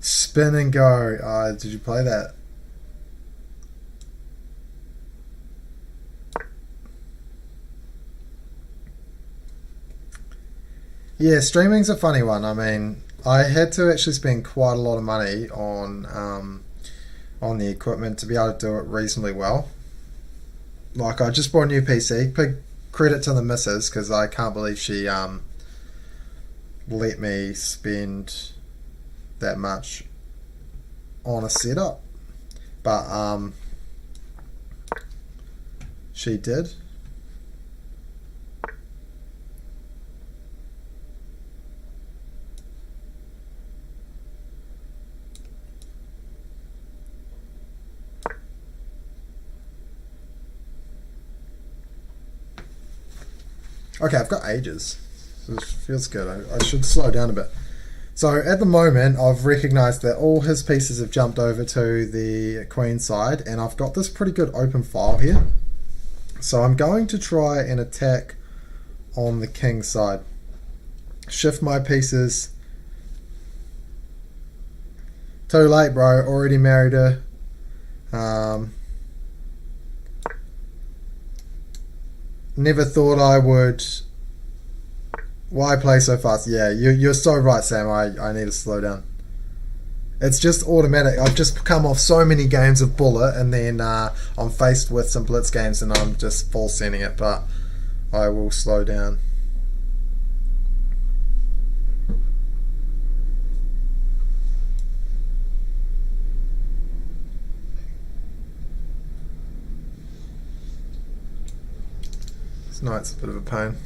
A: Spin and go. Did you play that? Yeah, streaming's a funny one. I mean, I had to actually spend quite a lot of money on the equipment to be able to do it reasonably well. Like, I just bought a new PC. Big credit to the missus, because I can't believe she let me spend that much on a setup. But she did. Okay, I've got ages. It feels good. I should slow down a bit. So at the moment, I've recognised that all his pieces have jumped over to the queen side, and I've got this pretty good open file here. So I'm going to try and attack on the king side. Shift my pieces. Too late, bro. Already married her. Never thought I would. Why play so fast? Yeah, you're so right, Sam. I need to slow down. It's just automatic. I've just come off so many games of Bullet, and then I'm faced with some Blitz games, and I'm just full sending it, but I will slow down. This night's a bit of a pain.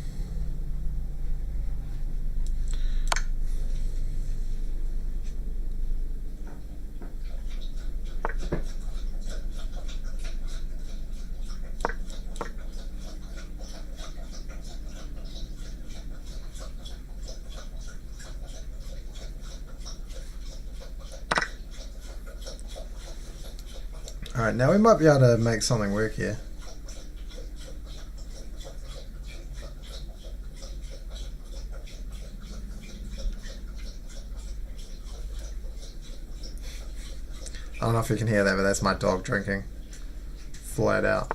A: Alright, now we might be able to make something work here. I don't know if you can hear that, but that's my dog drinking. Flat out.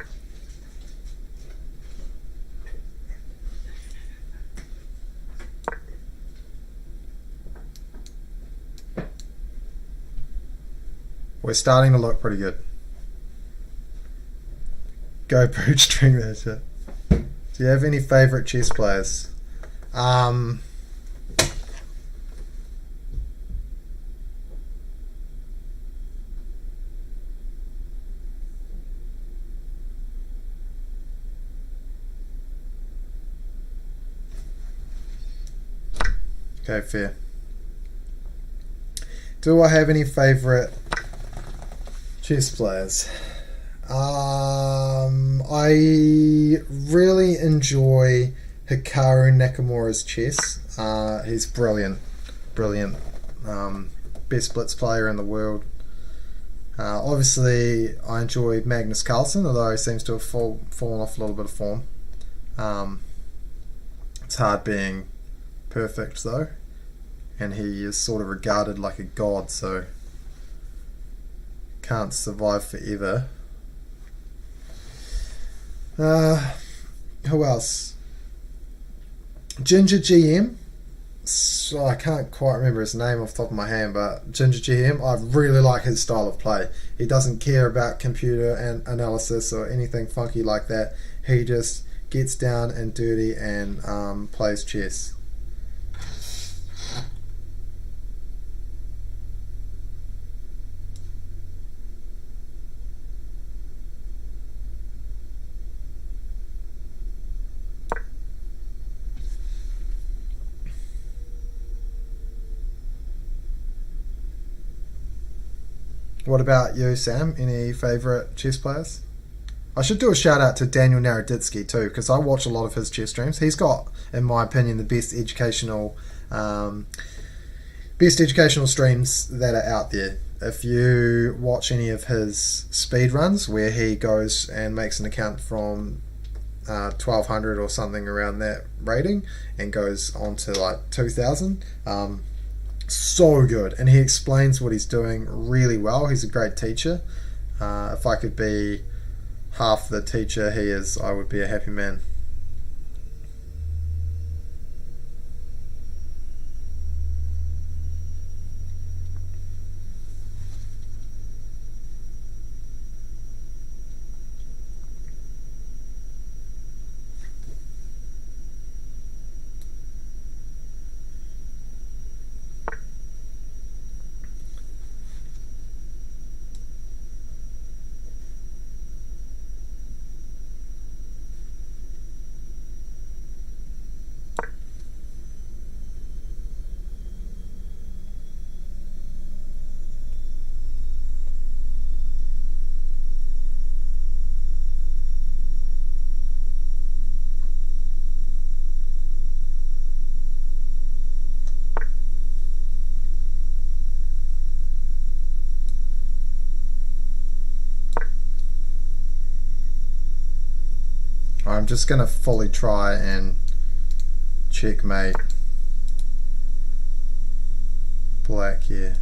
A: We're starting to look pretty good. Go Pooch, drink that shit. Do you have any favourite chess players? Okay, fair. Do I have any favourite chess players? I really enjoy Hikaru Nakamura's chess. He's brilliant. Brilliant. Best blitz player in the world. Obviously, I enjoy Magnus Carlsen, although he seems to have fallen off a little bit of form. It's hard being perfect, though. And he is sort of regarded like a god, so can't survive forever. Who else? Ginger GM. So I can't quite remember his name off the top of my hand, but Ginger GM, I really like his style of play. He doesn't care about computer and analysis or anything funky like that. He just gets down and dirty and plays chess. What about you, Sam? Any favourite chess players? I should do a shout out to Daniel Naroditsky too, because I watch a lot of his chess streams. He's got, in my opinion, the best educational streams that are out there. If you watch any of his speed runs where he goes and makes an account from 1200 or something around that rating and goes on to like 2000, so good, and he explains what he's doing really well. He's a great teacher. If I could be half the teacher he is, I would be a happy man. just going to fully try and checkmate black here.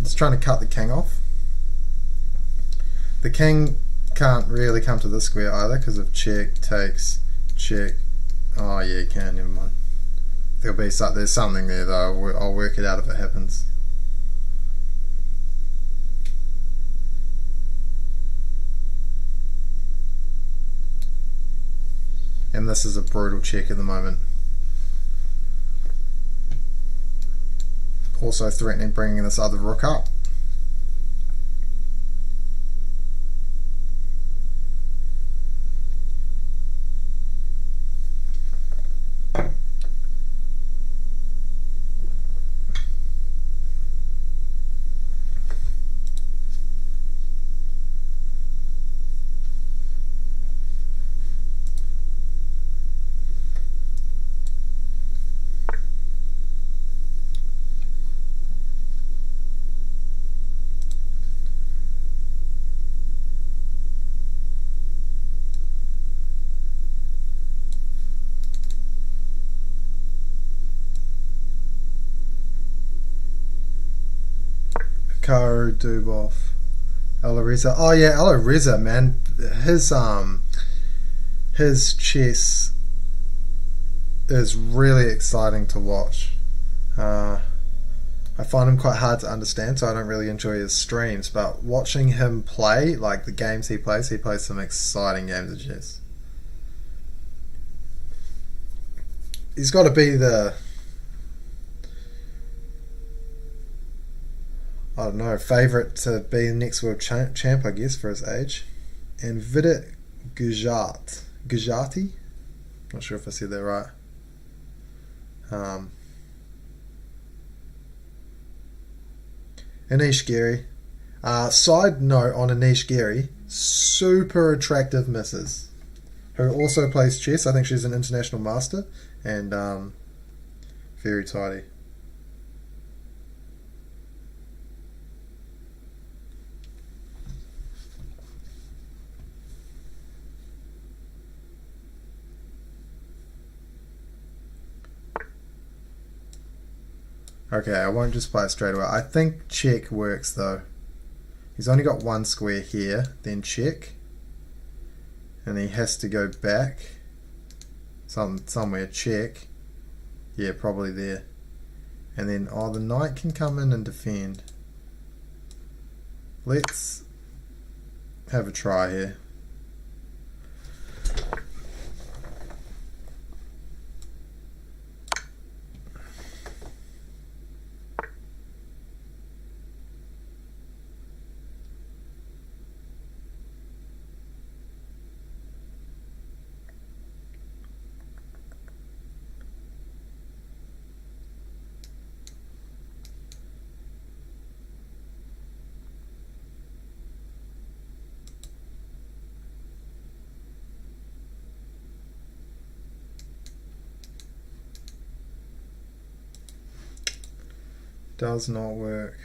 A: Just trying to cut the king off. The king can't really come to this square either because of check, takes, check. Oh yeah, you can, never mind. There's something there though, I'll work it out if it happens. And this is a brutal check at the moment. Also threatening bringing this other rook up. Karu Dubov, Alireza. Oh yeah, Alireza, man. His chess is really exciting to watch. I find him quite hard to understand, so I don't really enjoy his streams. But watching him play, like the games he plays some exciting games of chess. He's got to be the, I don't know, favourite to be the next world champ, I guess, for his age. And Vidit Gujati, not sure if I said that right. Anish Giri. Side note on Anish Giri, super attractive missus, who also plays chess. I think she's an international master, and very tidy. Okay, I won't just play it straight away. I think check works though. He's only got one square here, then check. And he has to go back somewhere, check. Yeah, probably there. And then, oh, the knight can come in and defend. Let's have a try here. Does not work.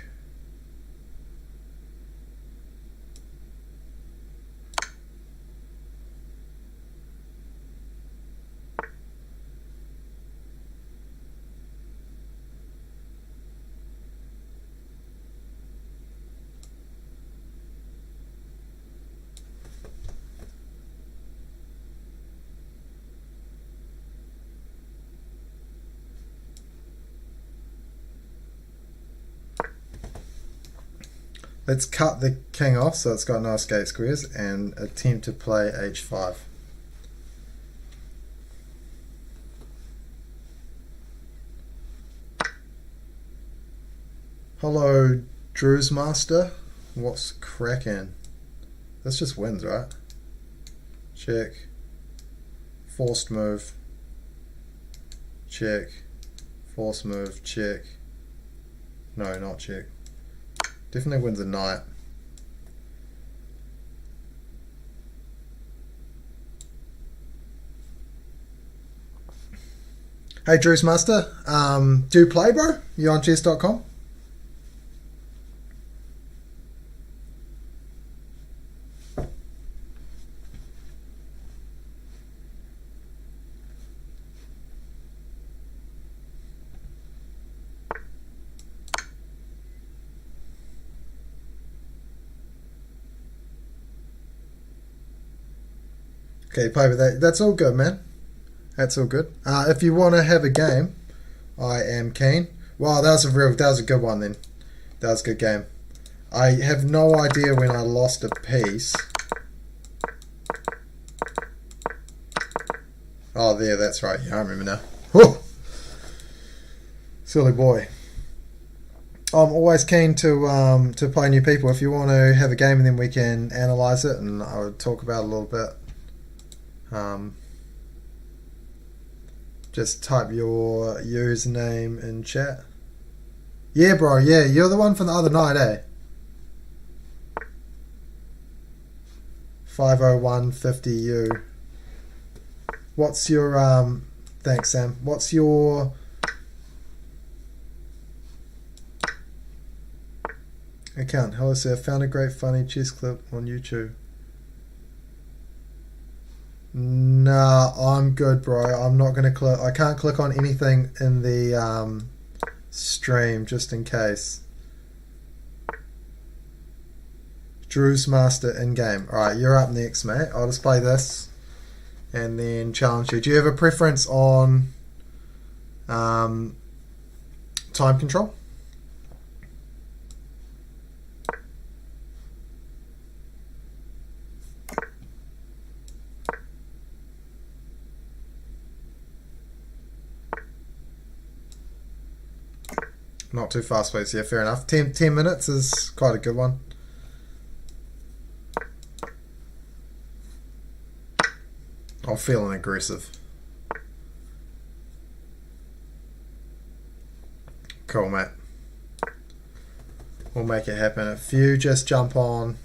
A: Let's cut the king off so it's got no escape squares and attempt to play h5. Hello, Drew's Master. What's cracking? This just wins, right? Check. Forced move. Check. Forced move. Check. No, not check. Definitely wins a knight. Hey, Drew's Master. Do you play, bro? You on chess.com? Okay, play with that. That's all good, man. That's all good. If you want to have a game, I am keen. Wow, that was a good one then. That was a good game. I have no idea when I lost a piece. Oh, there, that's right. Yeah, I remember now. Whew. Silly boy. I'm always keen to play new people. If you want to have a game, and then we can analyze it, and I would talk about it a little bit. Just type your username in chat. Yeah, bro. Yeah, you're the one from the other night, eh? 50150U. What's your Thanks, Sam. What's your account? Hello, sir. Found a great funny chess clip on YouTube. Nah, I'm good, bro. I'm not gonna click. I can't click on anything in the stream just in case. Drew's Master in game. Alright, you're up next, mate. I'll just play this and then challenge you. Do you have a preference on time control? Not too fast, please. Yeah, fair enough. 10 minutes is quite a good one. I'm feeling aggressive. Cool, mate. We'll make it happen. If you just jump on.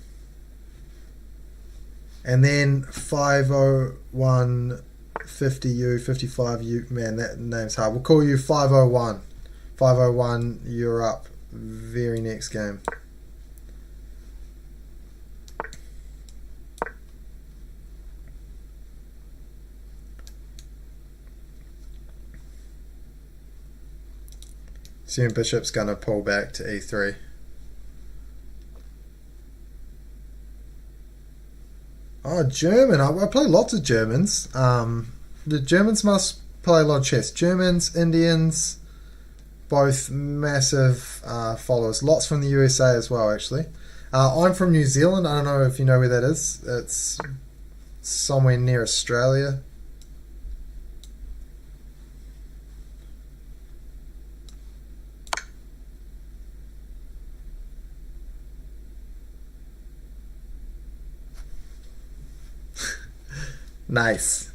A: And then 50150U, 55U. Man, that name's hard. We'll call you 501. 501, you're up. Very next game. Soon Bishop's going to pull back to E3. Oh, German. I play lots of Germans. The Germans must play a lot of chess. Germans, Indians, both massive followers. Lots from the USA as well, actually. I'm from New Zealand. I don't know if you know where that is. It's somewhere near Australia. Nice.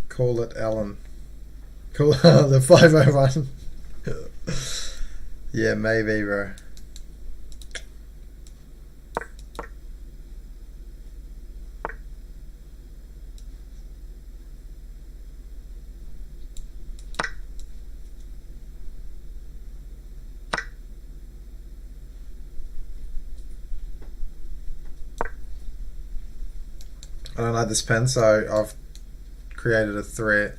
A: Call it Alan. Call the 501. Yeah, maybe, bro. I don't like this pin, so I've created a threat.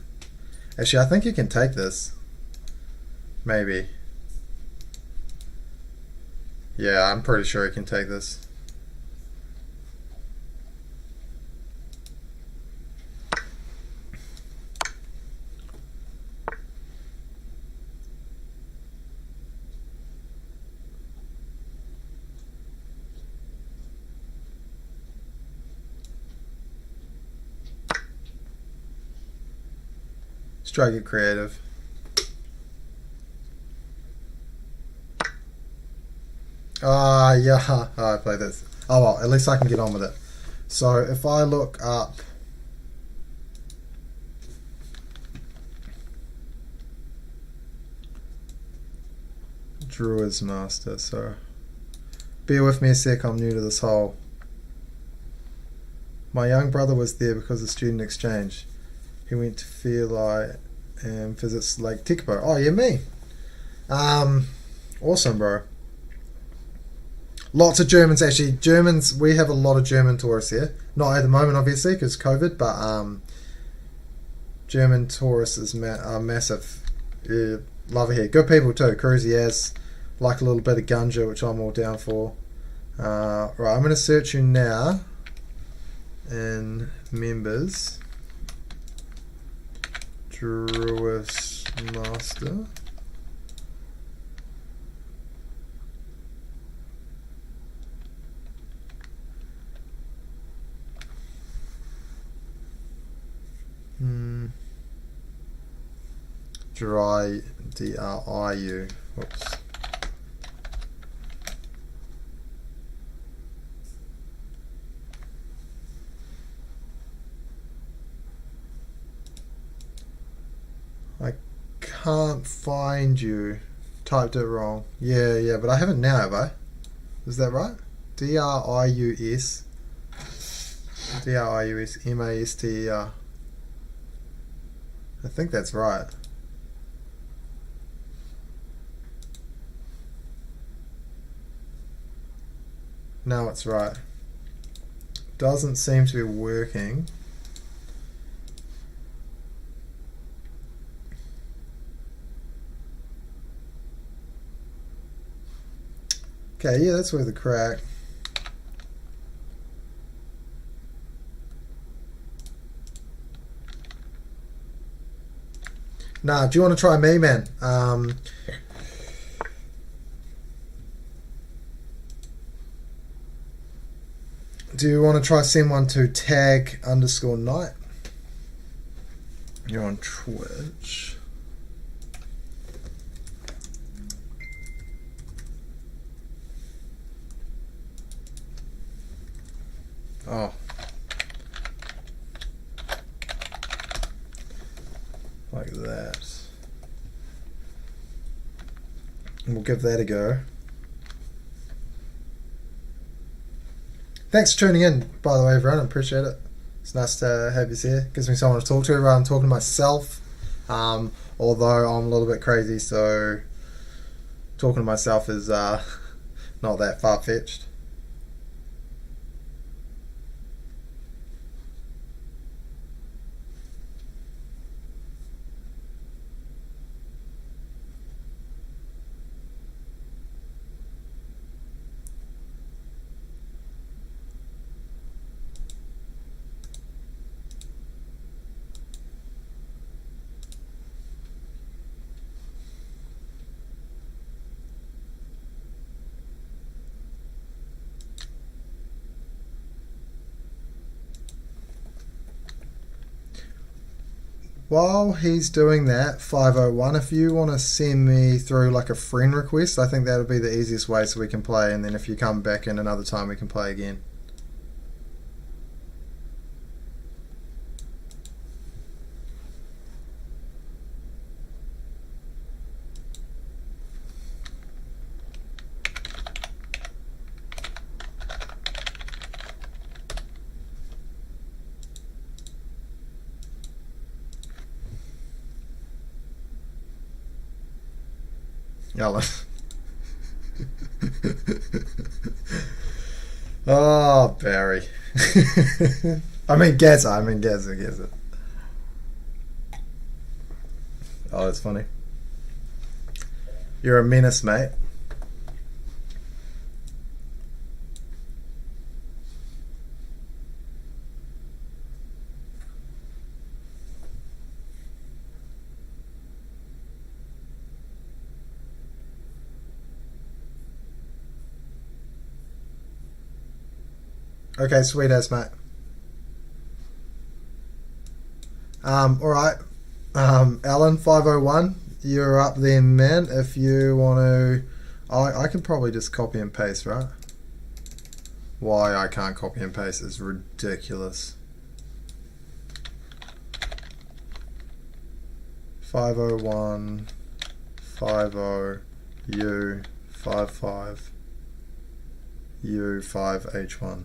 A: Actually, I think you can take this. Maybe. Yeah, I'm pretty sure you can take this. Try to get creative. Yeah, I play this. Oh well, at least I can get on with it. So if I look up Druid's Master, so bear with me a sec, I'm new to this whole. My young brother was there because of student exchange. He went to Fairlight and visits Lake Tekapo. Oh yeah, me. Awesome, bro. Lots of Germans, actually. Germans, we have a lot of German tourists here. Not at the moment, obviously, because COVID, but German tourists is are massive. Yeah, love it here. Good people too. Cruisy as, like a little bit of Gunja, which I'm all down for. Right, I'm going to search you now in members. Druid's Master. Driu. Whoops. I can't find you. Typed it wrong. Yeah, but I have it now, have I? Is that right? Drius. Drius Master. I think that's right. Now it's right. Doesn't seem to be working. Okay, yeah, that's worth a crack. Nah, do you want to try me, man? Do you want to try send one to tag_night? You're on Twitch. Oh. Like that. And we'll give that a go. Thanks for tuning in, by the way, everyone. I appreciate it. It's nice to have you here. Gives me someone to talk to rather than talking to myself. Although I'm a little bit crazy, so talking to myself is not that far-fetched. While he's doing that, 501, if you want to send me through like a friend request, I think that would be the easiest way so we can play, and then if you come back in another time we can play again. Alan. Oh, Barry. I mean Gazza. Oh, that's funny. You're a menace, mate. Okay, sweet as, mate. Alright. Alan, 501, you're up then, man. If you want to... I can probably just copy and paste, right? Why I can't copy and paste is ridiculous. 501, 50, U5 U5H1.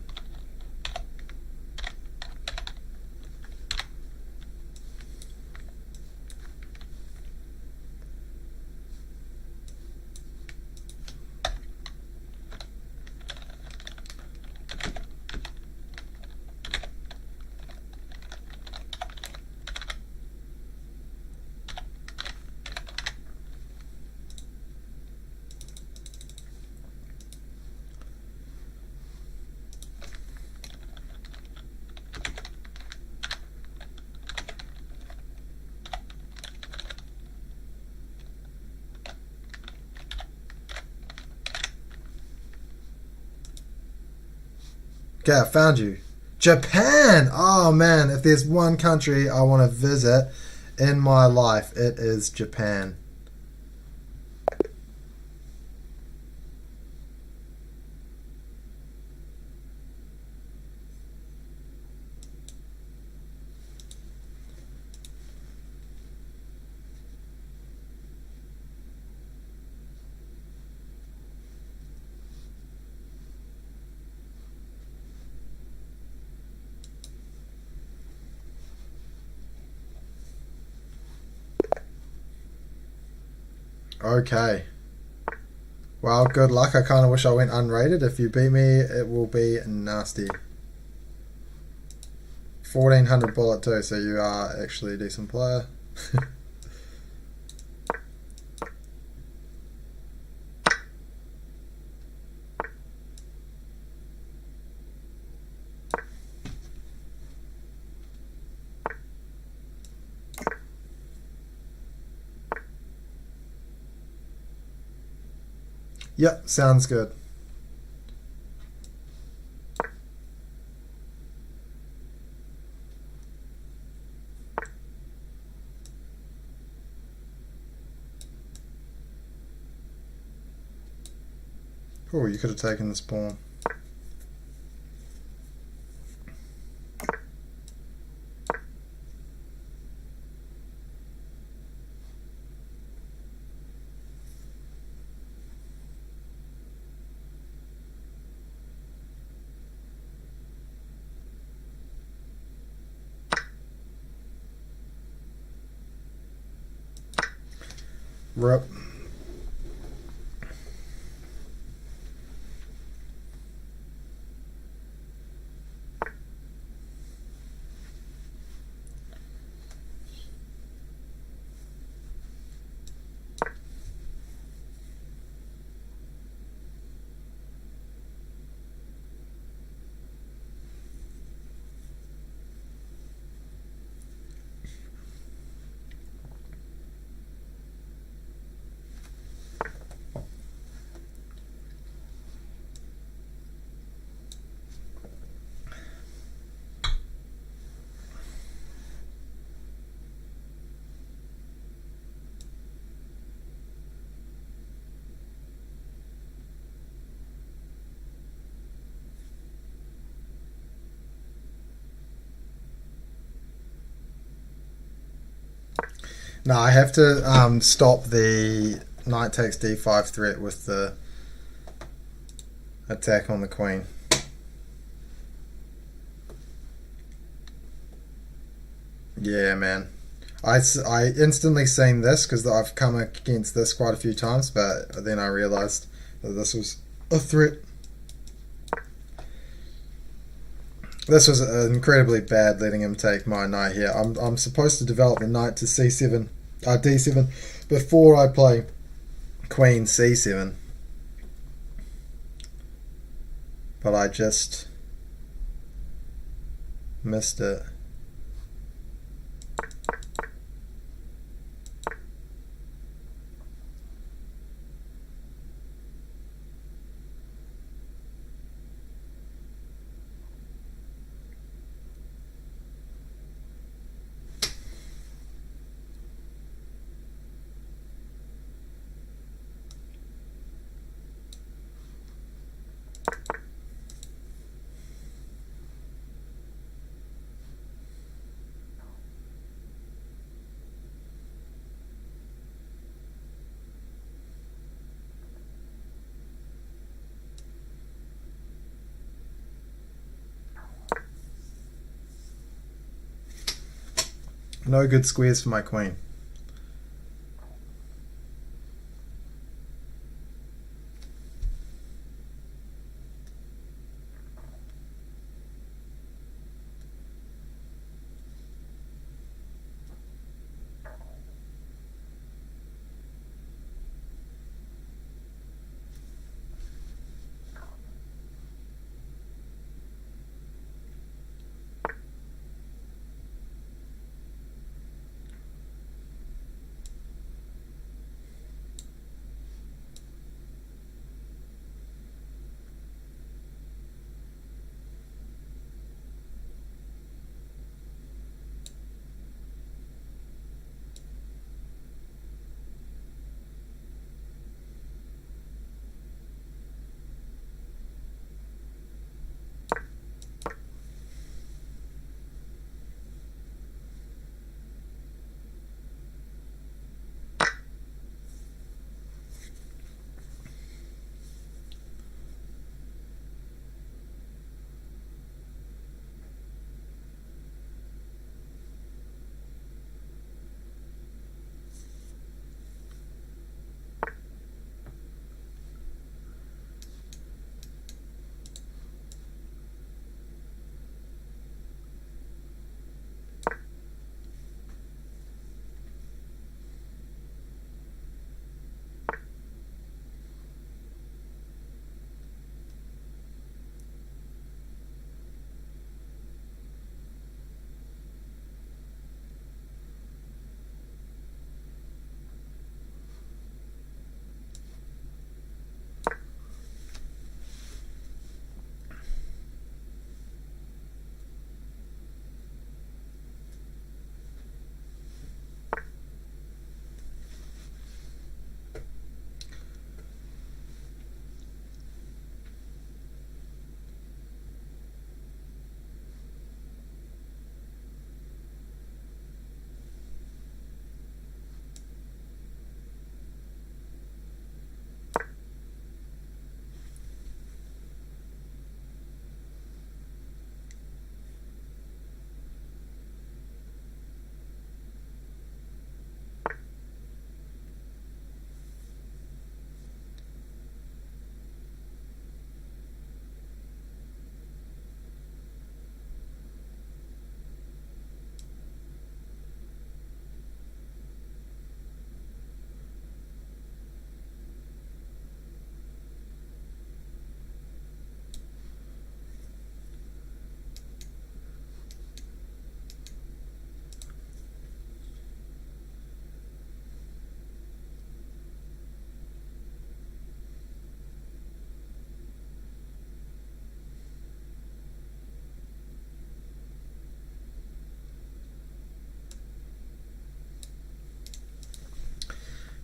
A: Okay, I found you. Japan! Oh man, if there's one country I want to visit in my life, it is Japan. Okay. Well, good luck. I kind of wish I went unrated. If you beat me, it will be nasty. 1400 bullet too, so you are actually a decent player. Yep, sounds good. Oh, you could have taken this pawn. Rip. No, I have to stop the knight takes d5 threat with the attack on the queen. Yeah, man. I instantly seen this because I've come against this quite a few times, but then I realized that this was a threat. This was incredibly bad, letting him take my knight here. I'm supposed to develop the knight to c7, d7, before I play queen c7. But I just missed it. No good squares for my queen.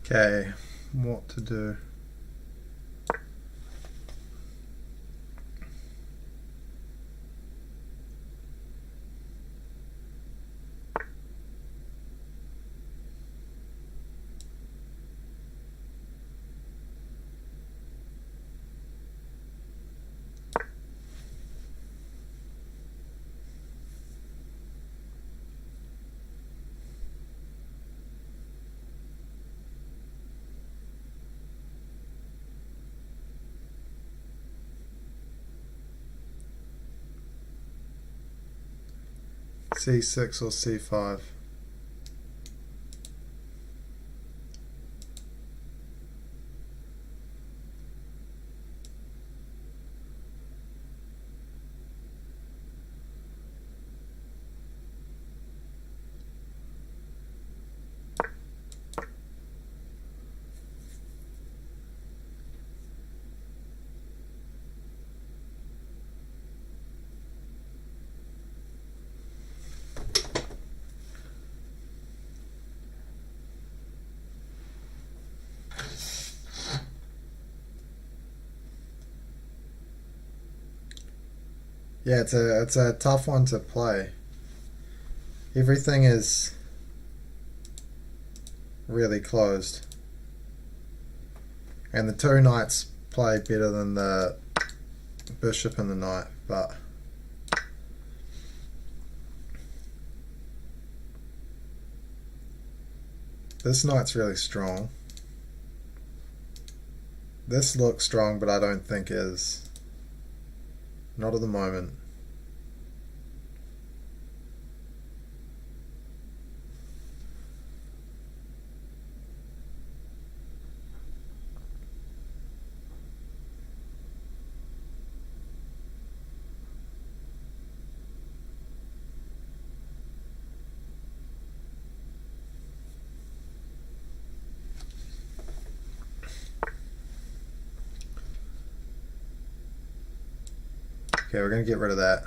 A: Okay, what to do? C6 or C5? Yeah, it's a tough one to play. Everything is really closed, and the two knights play better than the bishop and the knight, but This knight's really strong. This looks strong, but I don't think is. Not at the moment. Okay, we're going to get rid of that.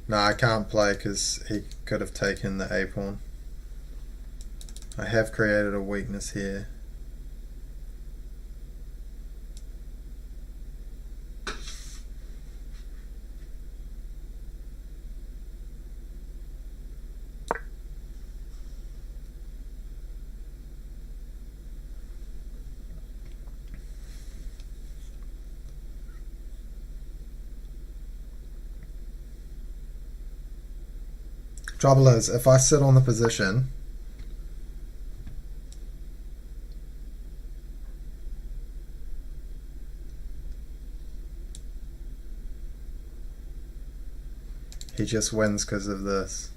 A: No, I can't play because he could have taken the A pawn. I have created a weakness here. Trouble is, if I sit on the position, he just wins because of this.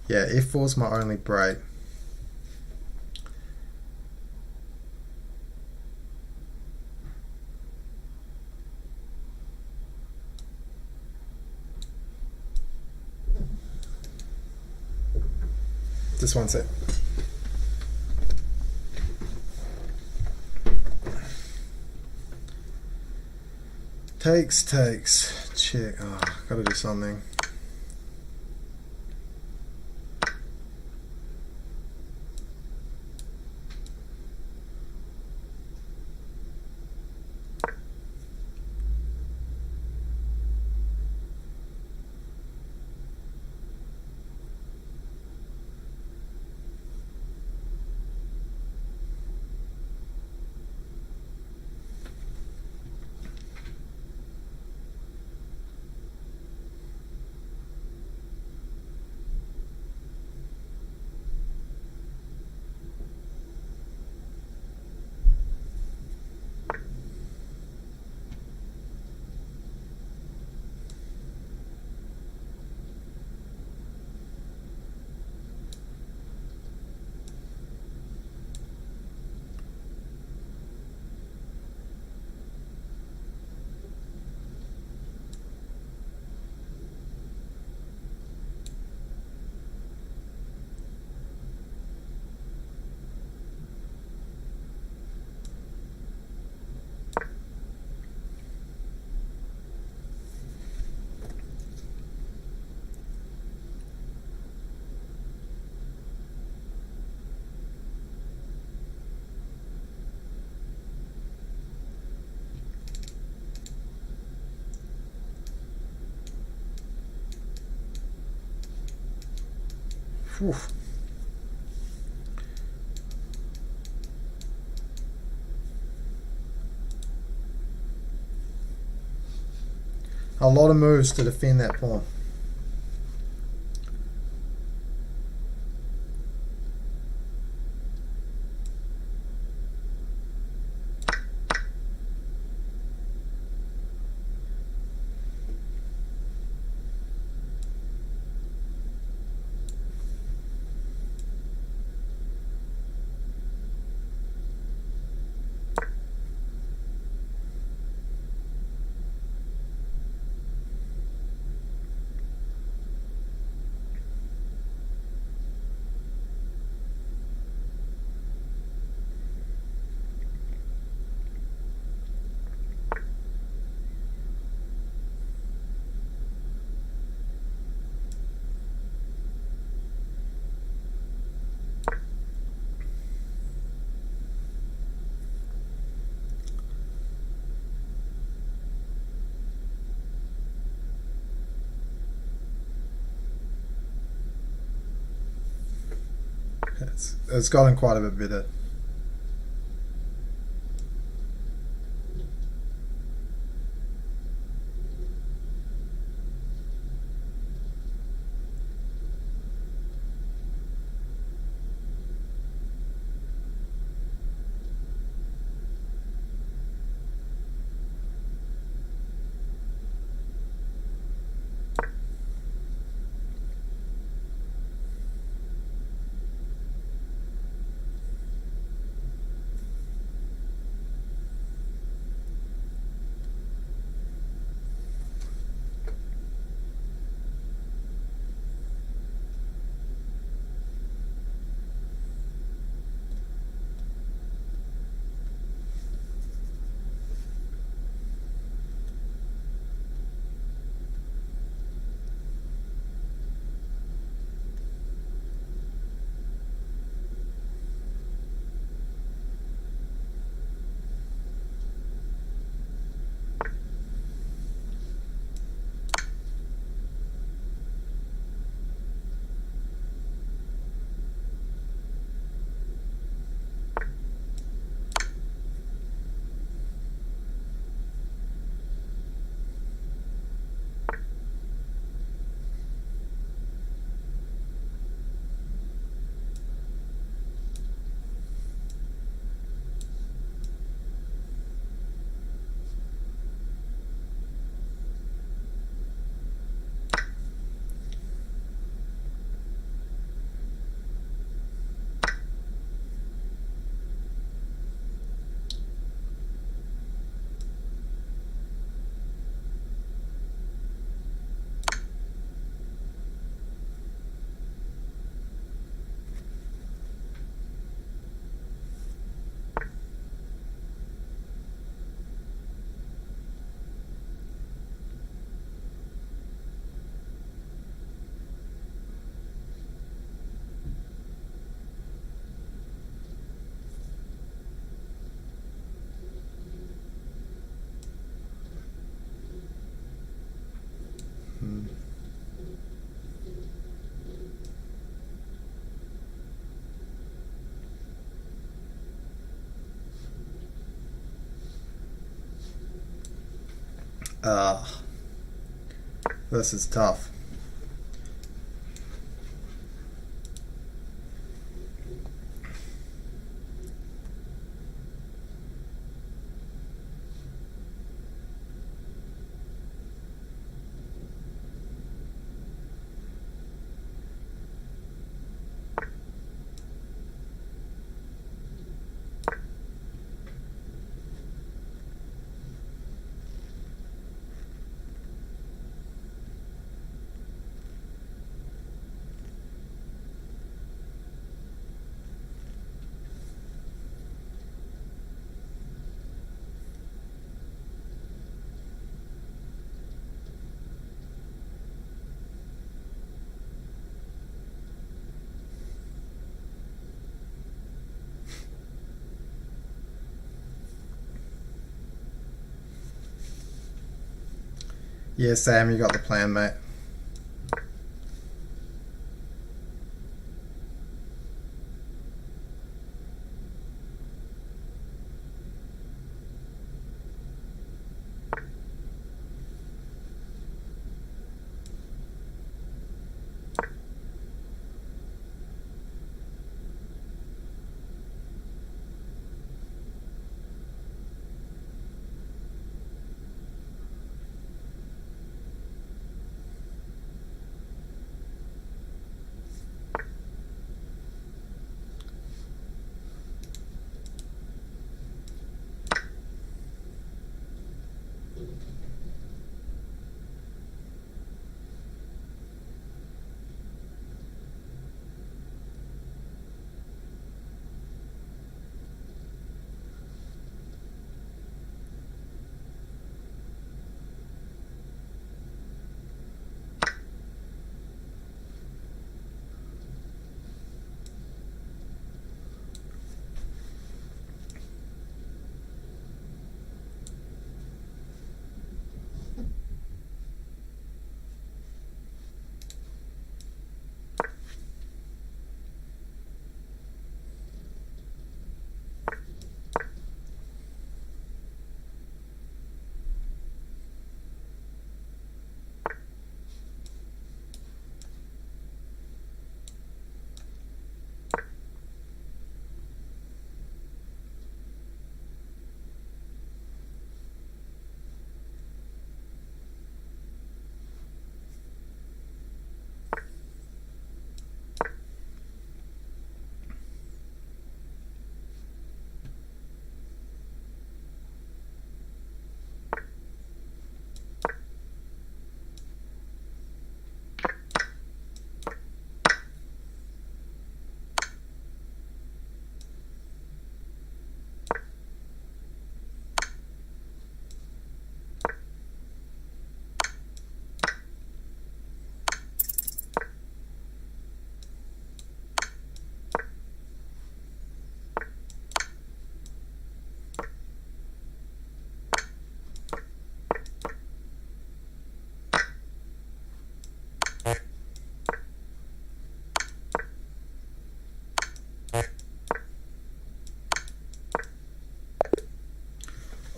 A: Yeah, F4 is my only break. Just one sec. Takes. Check. Oh, gotta do something. Whew. A lot of moves to defend that pawn. It's gotten quite a bit better. This is tough. Yeah, Sam, you got the plan, mate.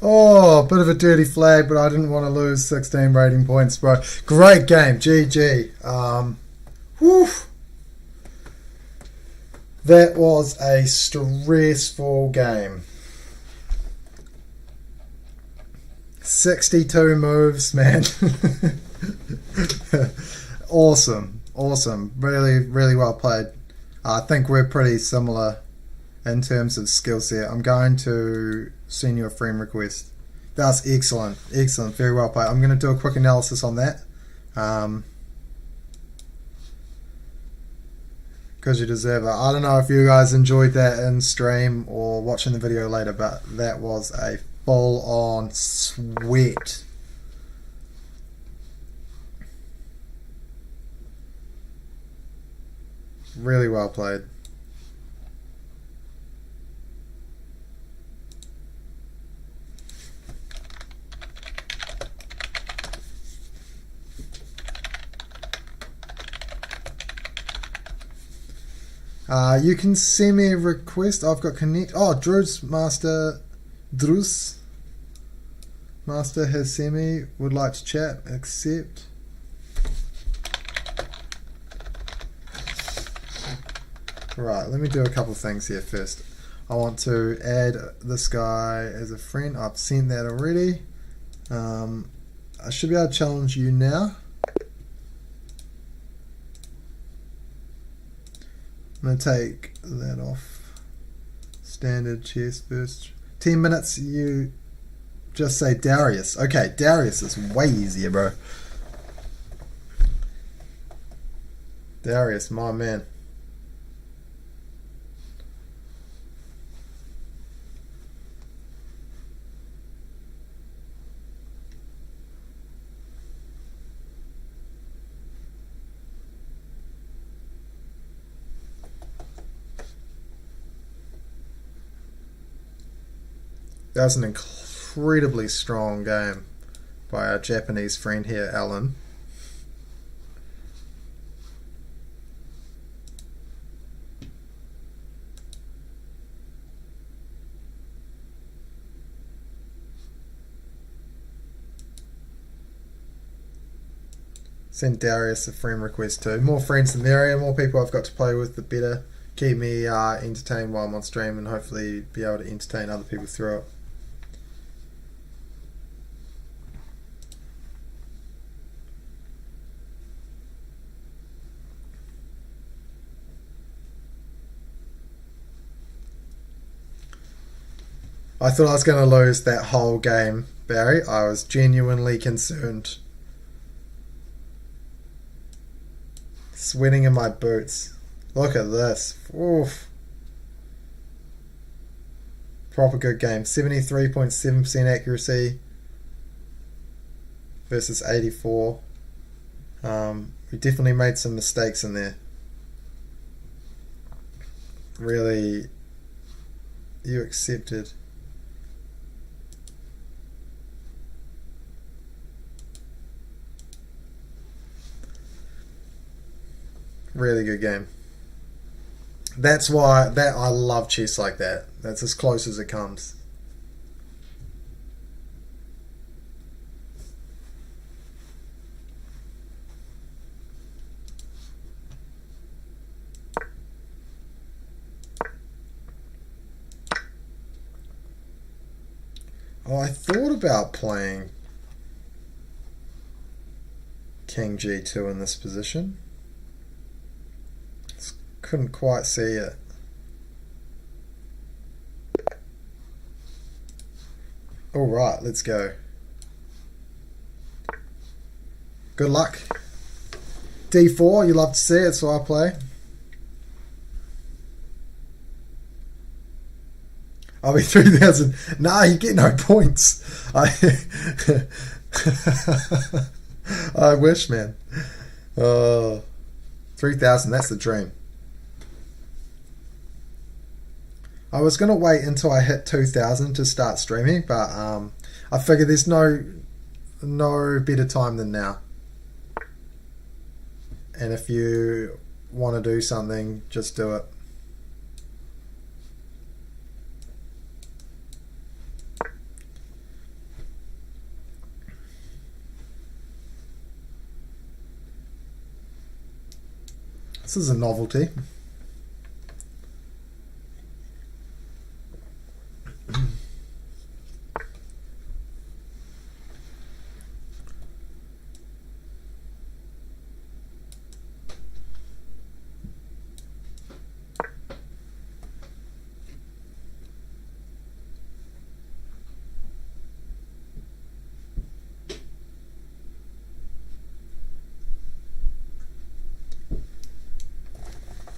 A: Oh, a bit of a dirty flag, but I didn't want to lose 16 rating points, bro. Great game, GG. Whew. That was a stressful game. 62 moves, man. Awesome. Really, really well played. I think we're pretty similar in terms of skill set. I'm going to send you a friend request. That's excellent. Very well played. I'm going to do a quick analysis on that. Because you deserve it. I don't know if you guys enjoyed that in stream or watching the video later, but that was a full-on sweat. Really well played. You can send me a request. I've got connect. Oh, Drew's Master has sent me. Would like to chat. Accept. Right, let me do a couple of things here first. I want to add this guy as a friend. I've seen that already. I should be able to challenge you now. I'm going to take that off. Standard chest burst. 10 minutes, you just say Darius. Okay, Darius is way easier, bro. Darius, my man. That was an incredibly strong game by our Japanese friend here, Alan. Send Darius a friend request too. More friends the merrier, more people I've got to play with, the better. Keep me entertained while I'm on stream and hopefully be able to entertain other people through it. I thought I was going to lose that whole game, Barry. I was genuinely concerned. Sweating in my boots. Look at this. Oof. Proper good game. 73.7% accuracy versus 84. We definitely made some mistakes in there. Really, you accepted. Really good game. That's why I love chess like that. That's as close as it comes. Oh, I thought about playing King G2 in this position. Couldn't quite see it. All right, let's go. Good luck. D4, you love to see it, so I play. I'll be 3,000. Nah, you get no points. I wish, man. 3,000, that's the dream. I was going to wait until I hit 2,000 to start streaming, but I figured there's no better time than now. And if you want to do something, just do it. This is a novelty.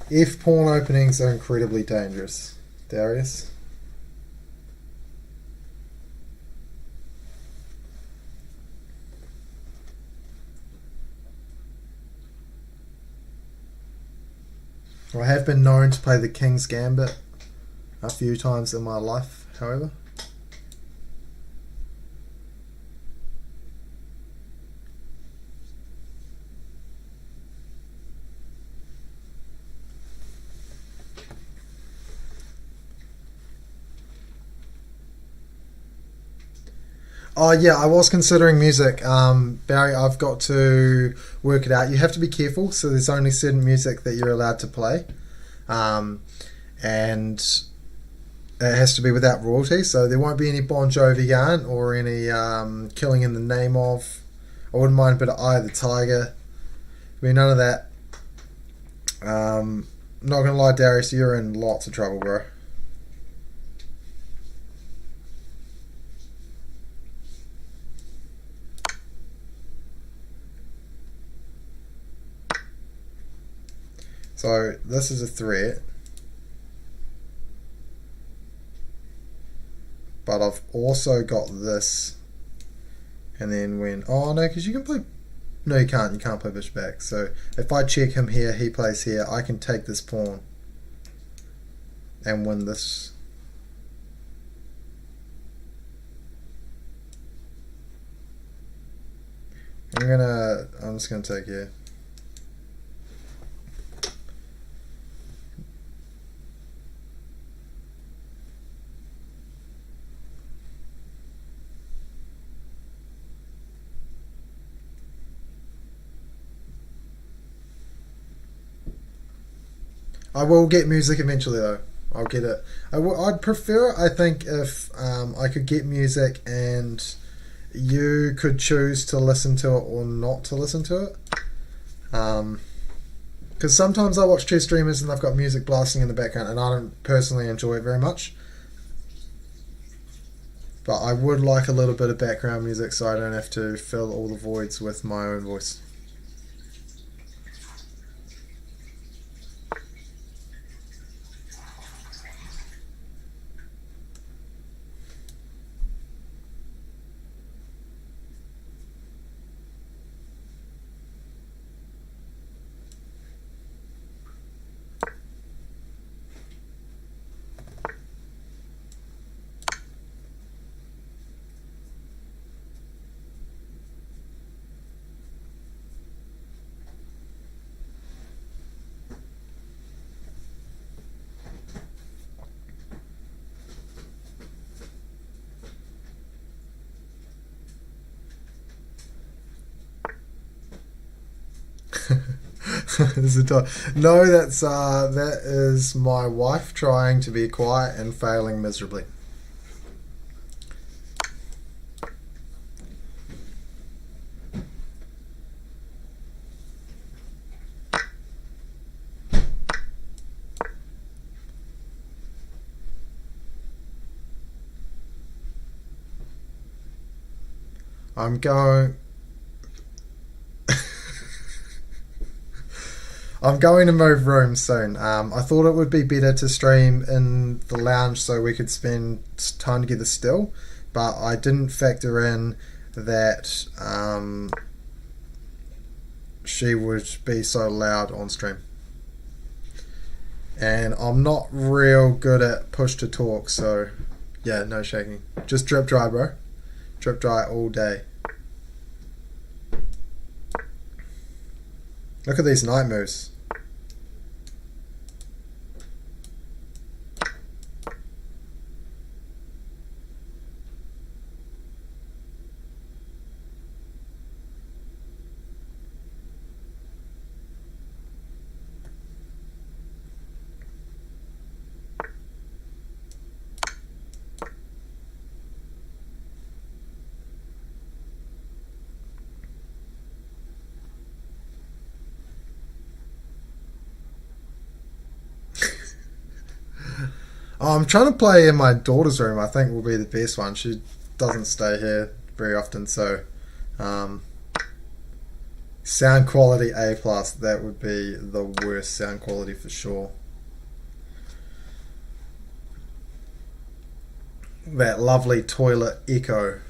A: If pawn openings are incredibly dangerous, Darius. I have been known to play the King's Gambit a few times in my life, however. Oh yeah, I was considering music. Barry, I've got to work it out. You have to be careful, so there's only certain music that you're allowed to play. And it has to be without royalty, so there won't be any Bon Jovi or any Killing in the Name of. I wouldn't mind a bit of Eye of the Tiger. I mean, none of that. Not gonna lie, Darius, you're in lots of trouble, bro. So this is a threat, but I've also got this, and then oh no, because you can play, no you can't play bishop back. So if I check him here, he plays here, I can take this pawn and win this. I'm just gonna take here. I will get music eventually, though. I'll get it. I'd prefer, I think, if I could get music and you could choose to listen to it or not to listen to it. Because sometimes I watch chess streamers and they've got music blasting in the background, and I don't personally enjoy it very much. But I would like a little bit of background music so I don't have to fill all the voids with my own voice. No, that is my wife trying to be quiet and failing miserably. I'm going to move rooms soon. I thought it would be better to stream in the lounge so we could spend time together still, but I didn't factor in that she would be so loud on stream. And I'm not real good at push to talk, so yeah, no shaking. Just drip dry, bro. Drip dry all day. Look at these knight moves. I'm trying to play in my daughter's room. I think will be the best one. She doesn't stay here very often, so um, sound quality A plus. That would be the worst sound quality for sure. That lovely toilet echo.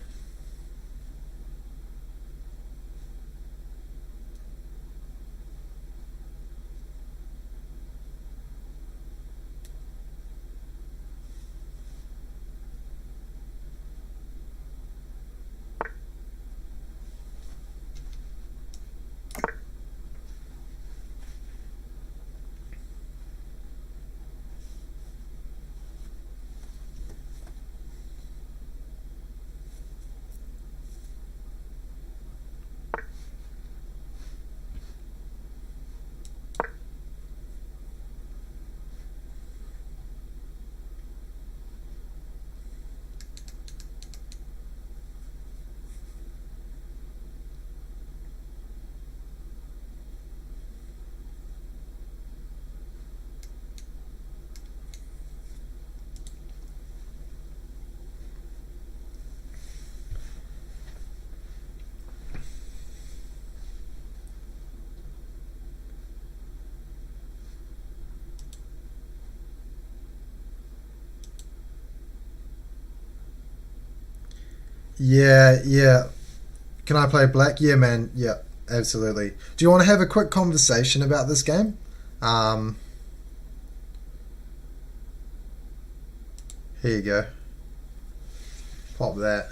A: Yeah, yeah. Can I play black? Yeah, man. Yeah, absolutely. Do you want to have a quick conversation about this game? Um, Here you go. Pop that.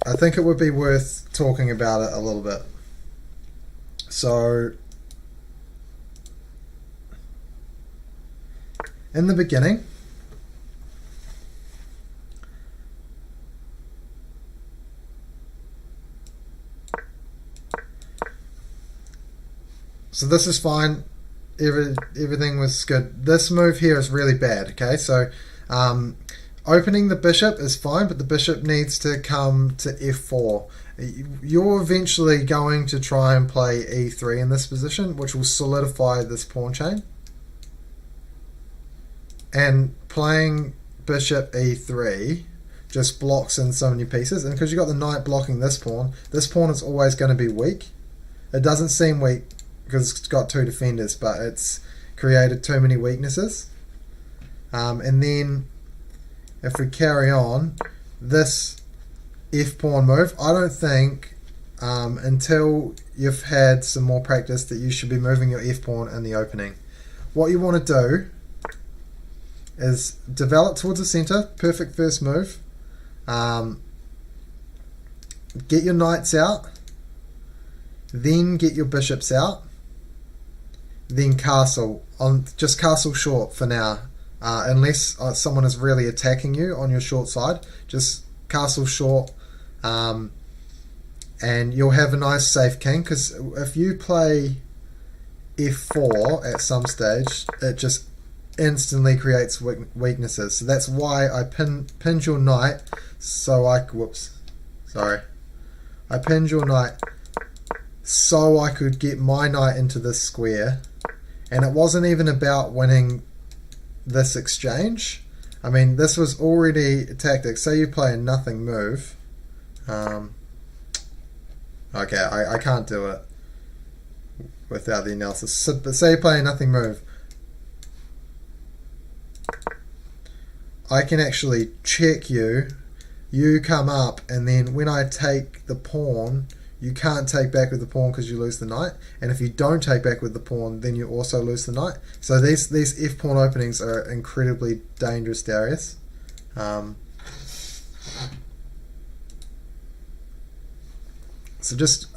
A: I think it would be worth talking about it a little bit. So, in the beginning, so this is fine. Everything was good. This move here is really bad. Okay, so opening the bishop is fine, but the bishop needs to come to f4. You're eventually going to try and play e3 in this position, which will solidify this pawn chain. And playing bishop e3 just blocks in so many pieces. And because you've got the knight blocking this pawn is always going to be weak. It doesn't seem weak because it's got two defenders, but it's created too many weaknesses. And then if we carry on, this f-pawn move, I don't think until you've had some more practice that you should be moving your f-pawn in the opening. What you want to do is develop towards the center, perfect first move. Get your knights out, then get your bishops out, then castle on, just castle short for now, unless someone is really attacking you on your short side. Just castle short, and you'll have a nice safe king, because if you play f4 at some stage, it just instantly creates weaknesses. So that's why I pinned your knight, so I pinned your knight so I could get my knight into this square. And it wasn't even about winning this exchange. I mean, this was already a tactic. Say you play a nothing move. Okay, I can't do it without the analysis. So, but say you play a nothing move. I can actually check you. You come up, and then when I take the pawn, you can't take back with the pawn because you lose the knight. And if you don't take back with the pawn, then you also lose the knight. So these f-pawn openings are incredibly dangerous, Darius. So just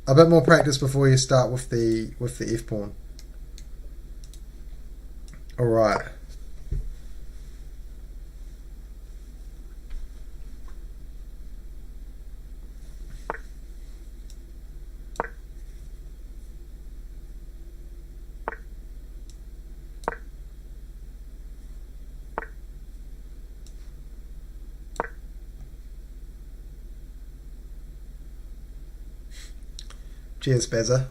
A: a bit more practice before you start with the f-pawn. All right. Cheers, Bezza.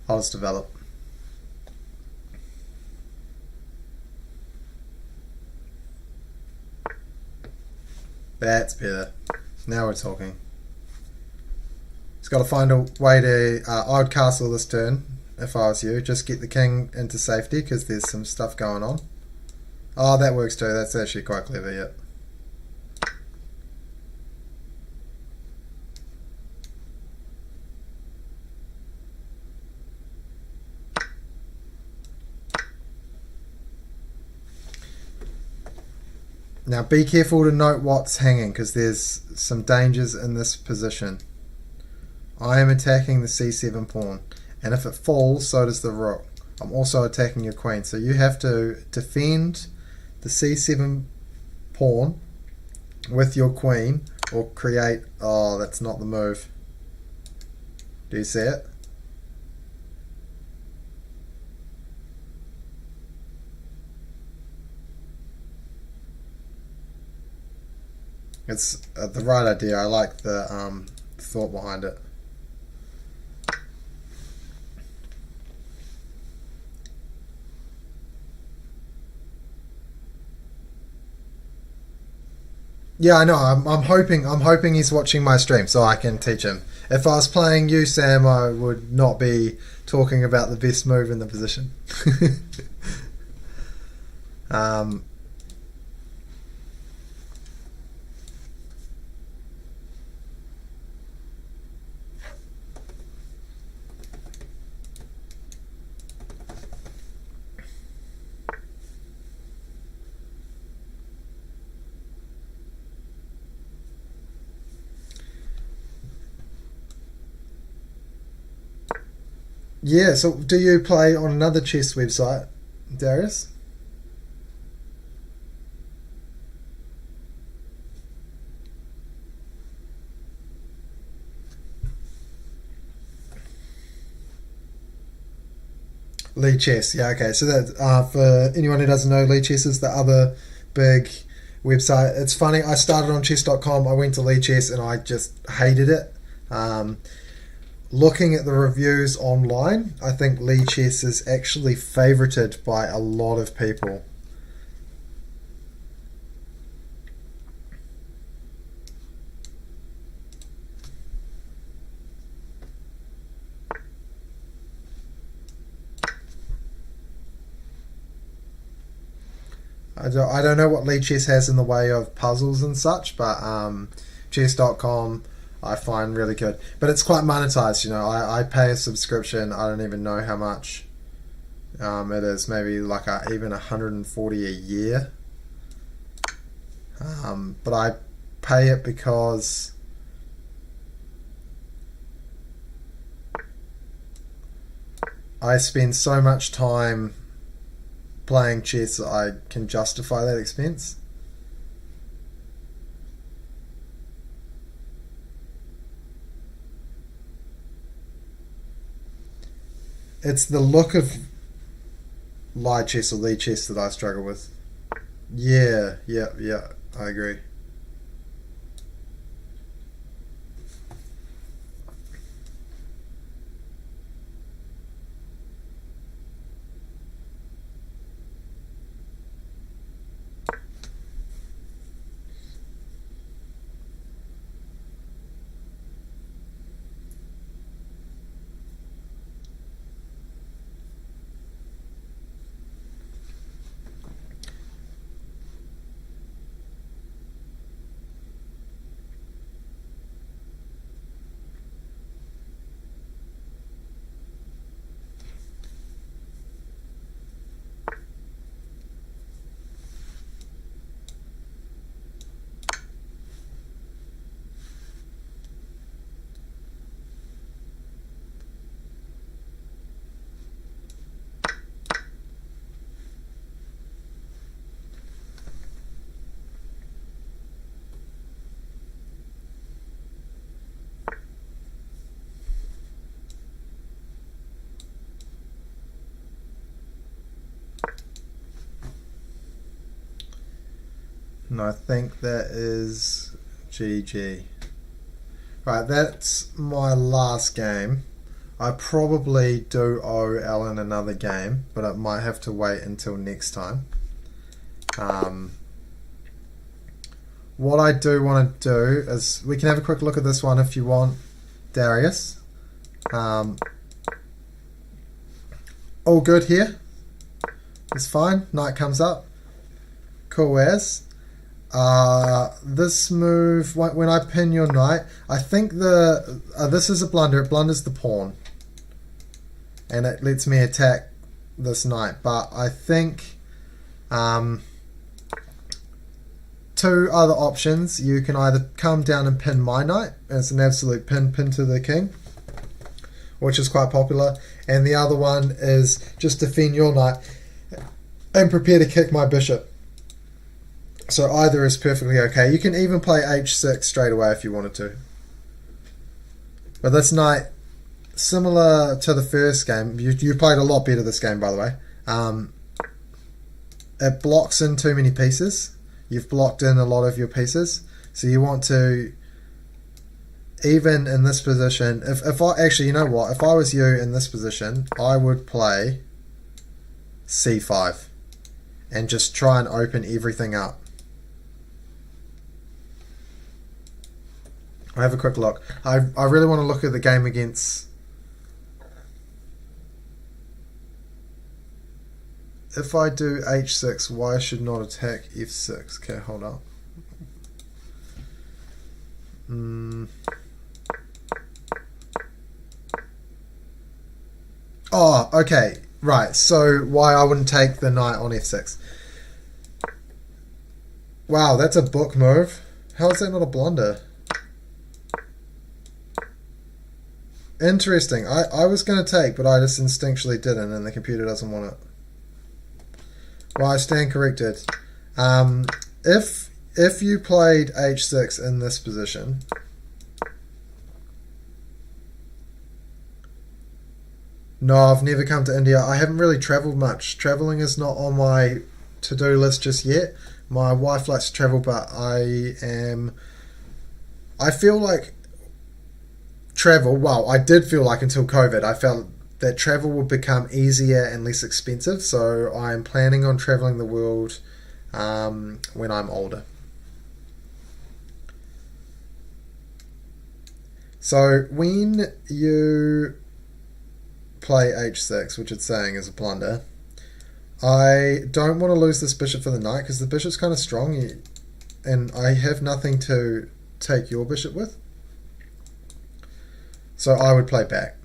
A: I'll just develop. That's better. Now we're talking. He's got to find a way to... I would castle this turn, if I was you. Just get the king into safety, because there's some stuff going on. Oh, that works too. That's actually quite clever, yeah. Now be careful to note what's hanging, because there's some dangers in this position. I am attacking the c7 pawn, and if it falls, so does the rook. I'm also attacking your queen, so you have to defend the c7 pawn with your queen, or create... Oh, that's not the move. Do you see it? It's the right idea. I like the thought behind it. Yeah, I know. I'm hoping he's watching my stream so I can teach him. If I was playing you, Sam, I would not be talking about the best move in the position. um, yeah, so do you play on another chess website, Darius? Lee Chess, yeah, okay. So that for anyone who doesn't know, Lee Chess is the other big website. It's funny, I started on chess.com, I went to Lee Chess and I just hated it. Looking at the reviews online, I think Lee Chess is actually favorited by a lot of people. I don't know what Lee Chess has in the way of puzzles and such, but chess.com I find really good. But it's quite monetized, you know. I pay a subscription. I don't even know how much it is. Maybe like even 140 a year. But I pay it because I spend so much time playing chess that I can justify that expense. It's the look of live chess or lead chess that I struggle with. Yeah, I agree. And I think that is GG. Right, that's my last game. I probably do owe Alan another game, but it might have to wait until next time. What I do want to do is, we can have a quick look at this one if you want, Darius. All good here. It's fine. Knight comes up. Cool as. This move, when I pin your knight, I think this is a blunder. It blunders the pawn. And it lets me attack this knight. But I think two other options. You can either come down and pin my knight as an absolute pin to the king, which is quite popular. And the other one is just defend your knight and prepare to kick my bishop. So either is perfectly okay. You can even play h6 straight away if you wanted to. But this knight, similar to the first game, you played a lot better this game, by the way. It blocks in too many pieces. You've blocked in a lot of your pieces. So you want to, even in this position, if I actually, you know what, if I was you in this position, I would play c5 and just try and open everything up. I'll have a quick look. I really want to look at the game against... If I do h6, why should not attack f6? Okay, hold up. Oh, okay. Right, so why I wouldn't take the knight on f6. Wow, that's a book move. How is that not a blunder? Interesting. I was going to take, but I just instinctually didn't, and the computer doesn't want it. Well, I stand corrected. If you played h6 in this position, no, I've never come to India. I haven't really travelled much. Travelling is not on my to-do list just yet. My wife likes to travel, but I feel like travel, well, I did feel like until COVID, I felt that travel would become easier and less expensive, so I'm planning on travelling the world when I'm older. So when you play h6, which it's saying is a blunder, I don't want to lose this bishop for the knight because the bishop's kind of strong and I have nothing to take your bishop with. So I would play back.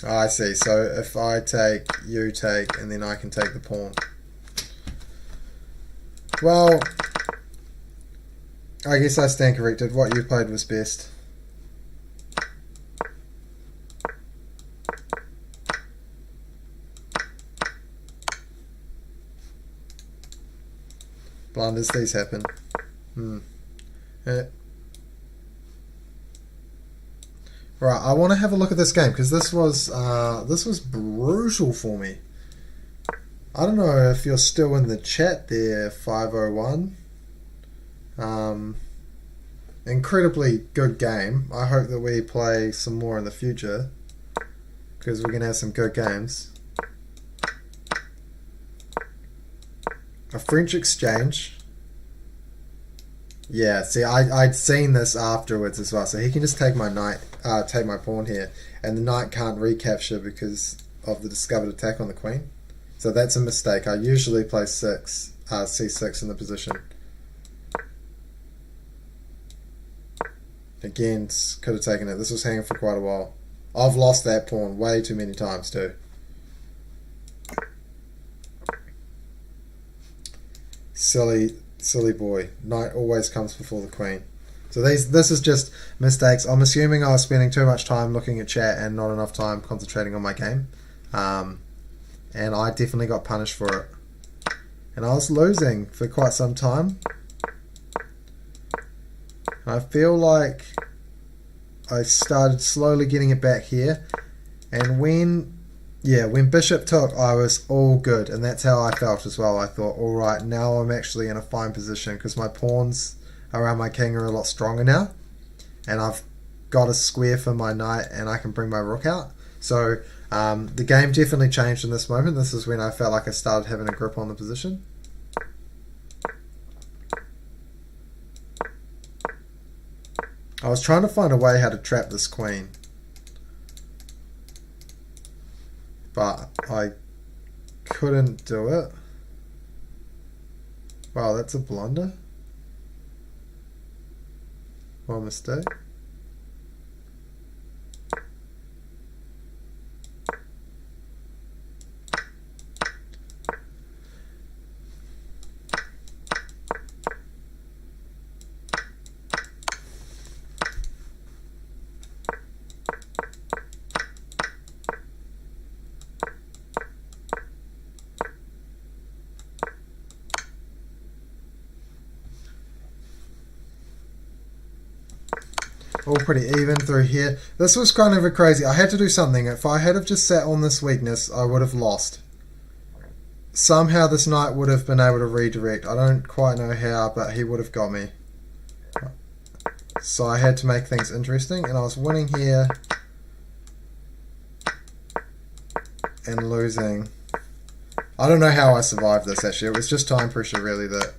A: Oh, I see. So if I take, you take, and then I can take the pawn. Well, I guess I stand corrected. What you played was best. Blunders, these happen. Right, I want to have a look at this game because this was brutal for me. I don't know if you're still in the chat there, 501. Incredibly good game. I hope that we play some more in the future because we're going to have some good games. A French exchange. Yeah, see, I'd seen this afterwards as well. So he can just take my knight, take my pawn here, and the knight can't recapture because of the discovered attack on the queen. So that's a mistake. I usually play c6 in the position. Again, could have taken it. This was hanging for quite a while. I've lost that pawn way too many times too. Silly boy. Knight always comes before the queen. So this is just mistakes. I'm assuming I was spending too much time looking at chat and not enough time concentrating on my game. And I definitely got punished for it. And I was losing for quite some time. I feel like I started slowly getting it back here. And when bishop took, I was all good, and that's how I felt as well. I thought, all right, now I'm actually in a fine position because my pawns around my king are a lot stronger now, and I've got a square for my knight, and I can bring my rook out. So the game definitely changed in this moment. This is when I felt like I started having a grip on the position. I was trying to find a way how to trap this queen, but I couldn't do it. Wow, that's a blunder. My mistake. All pretty even through here. This was kind of a crazy. I had to do something. If I had have just sat on this weakness, I would have lost. Somehow this knight would have been able to redirect. I don't quite know how, but he would have got me. So I had to make things interesting, and I was winning here and losing. I don't know how I survived this actually. It was just time pressure really that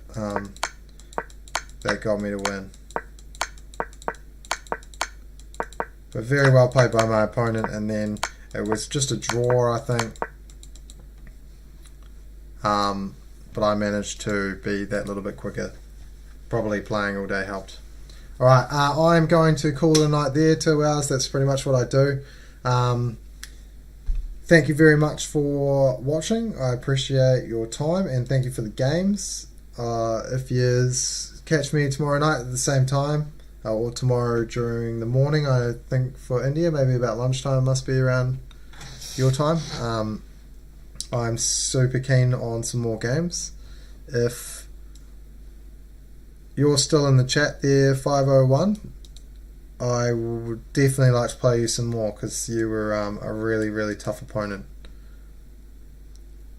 A: that got me to win. But very well played by my opponent, and then it was just a draw, I think. But I managed to be that little bit quicker. Probably playing all day helped. Alright, I'm going to call it a night there, 2 hours, that's pretty much what I do. Thank you very much for watching, I appreciate your time, and thank you for the games. If you catch me tomorrow night at the same time, or tomorrow during the morning, I think for India, maybe about lunchtime must be around your time. I'm super keen on some more games. If you're still in the chat there, 501, I would definitely like to play you some more because you were a really tough opponent.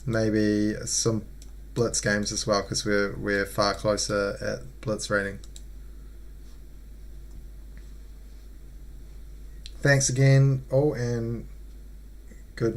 A: Maybe some blitz games as well because we're far closer at blitz rating. Thanks again all, and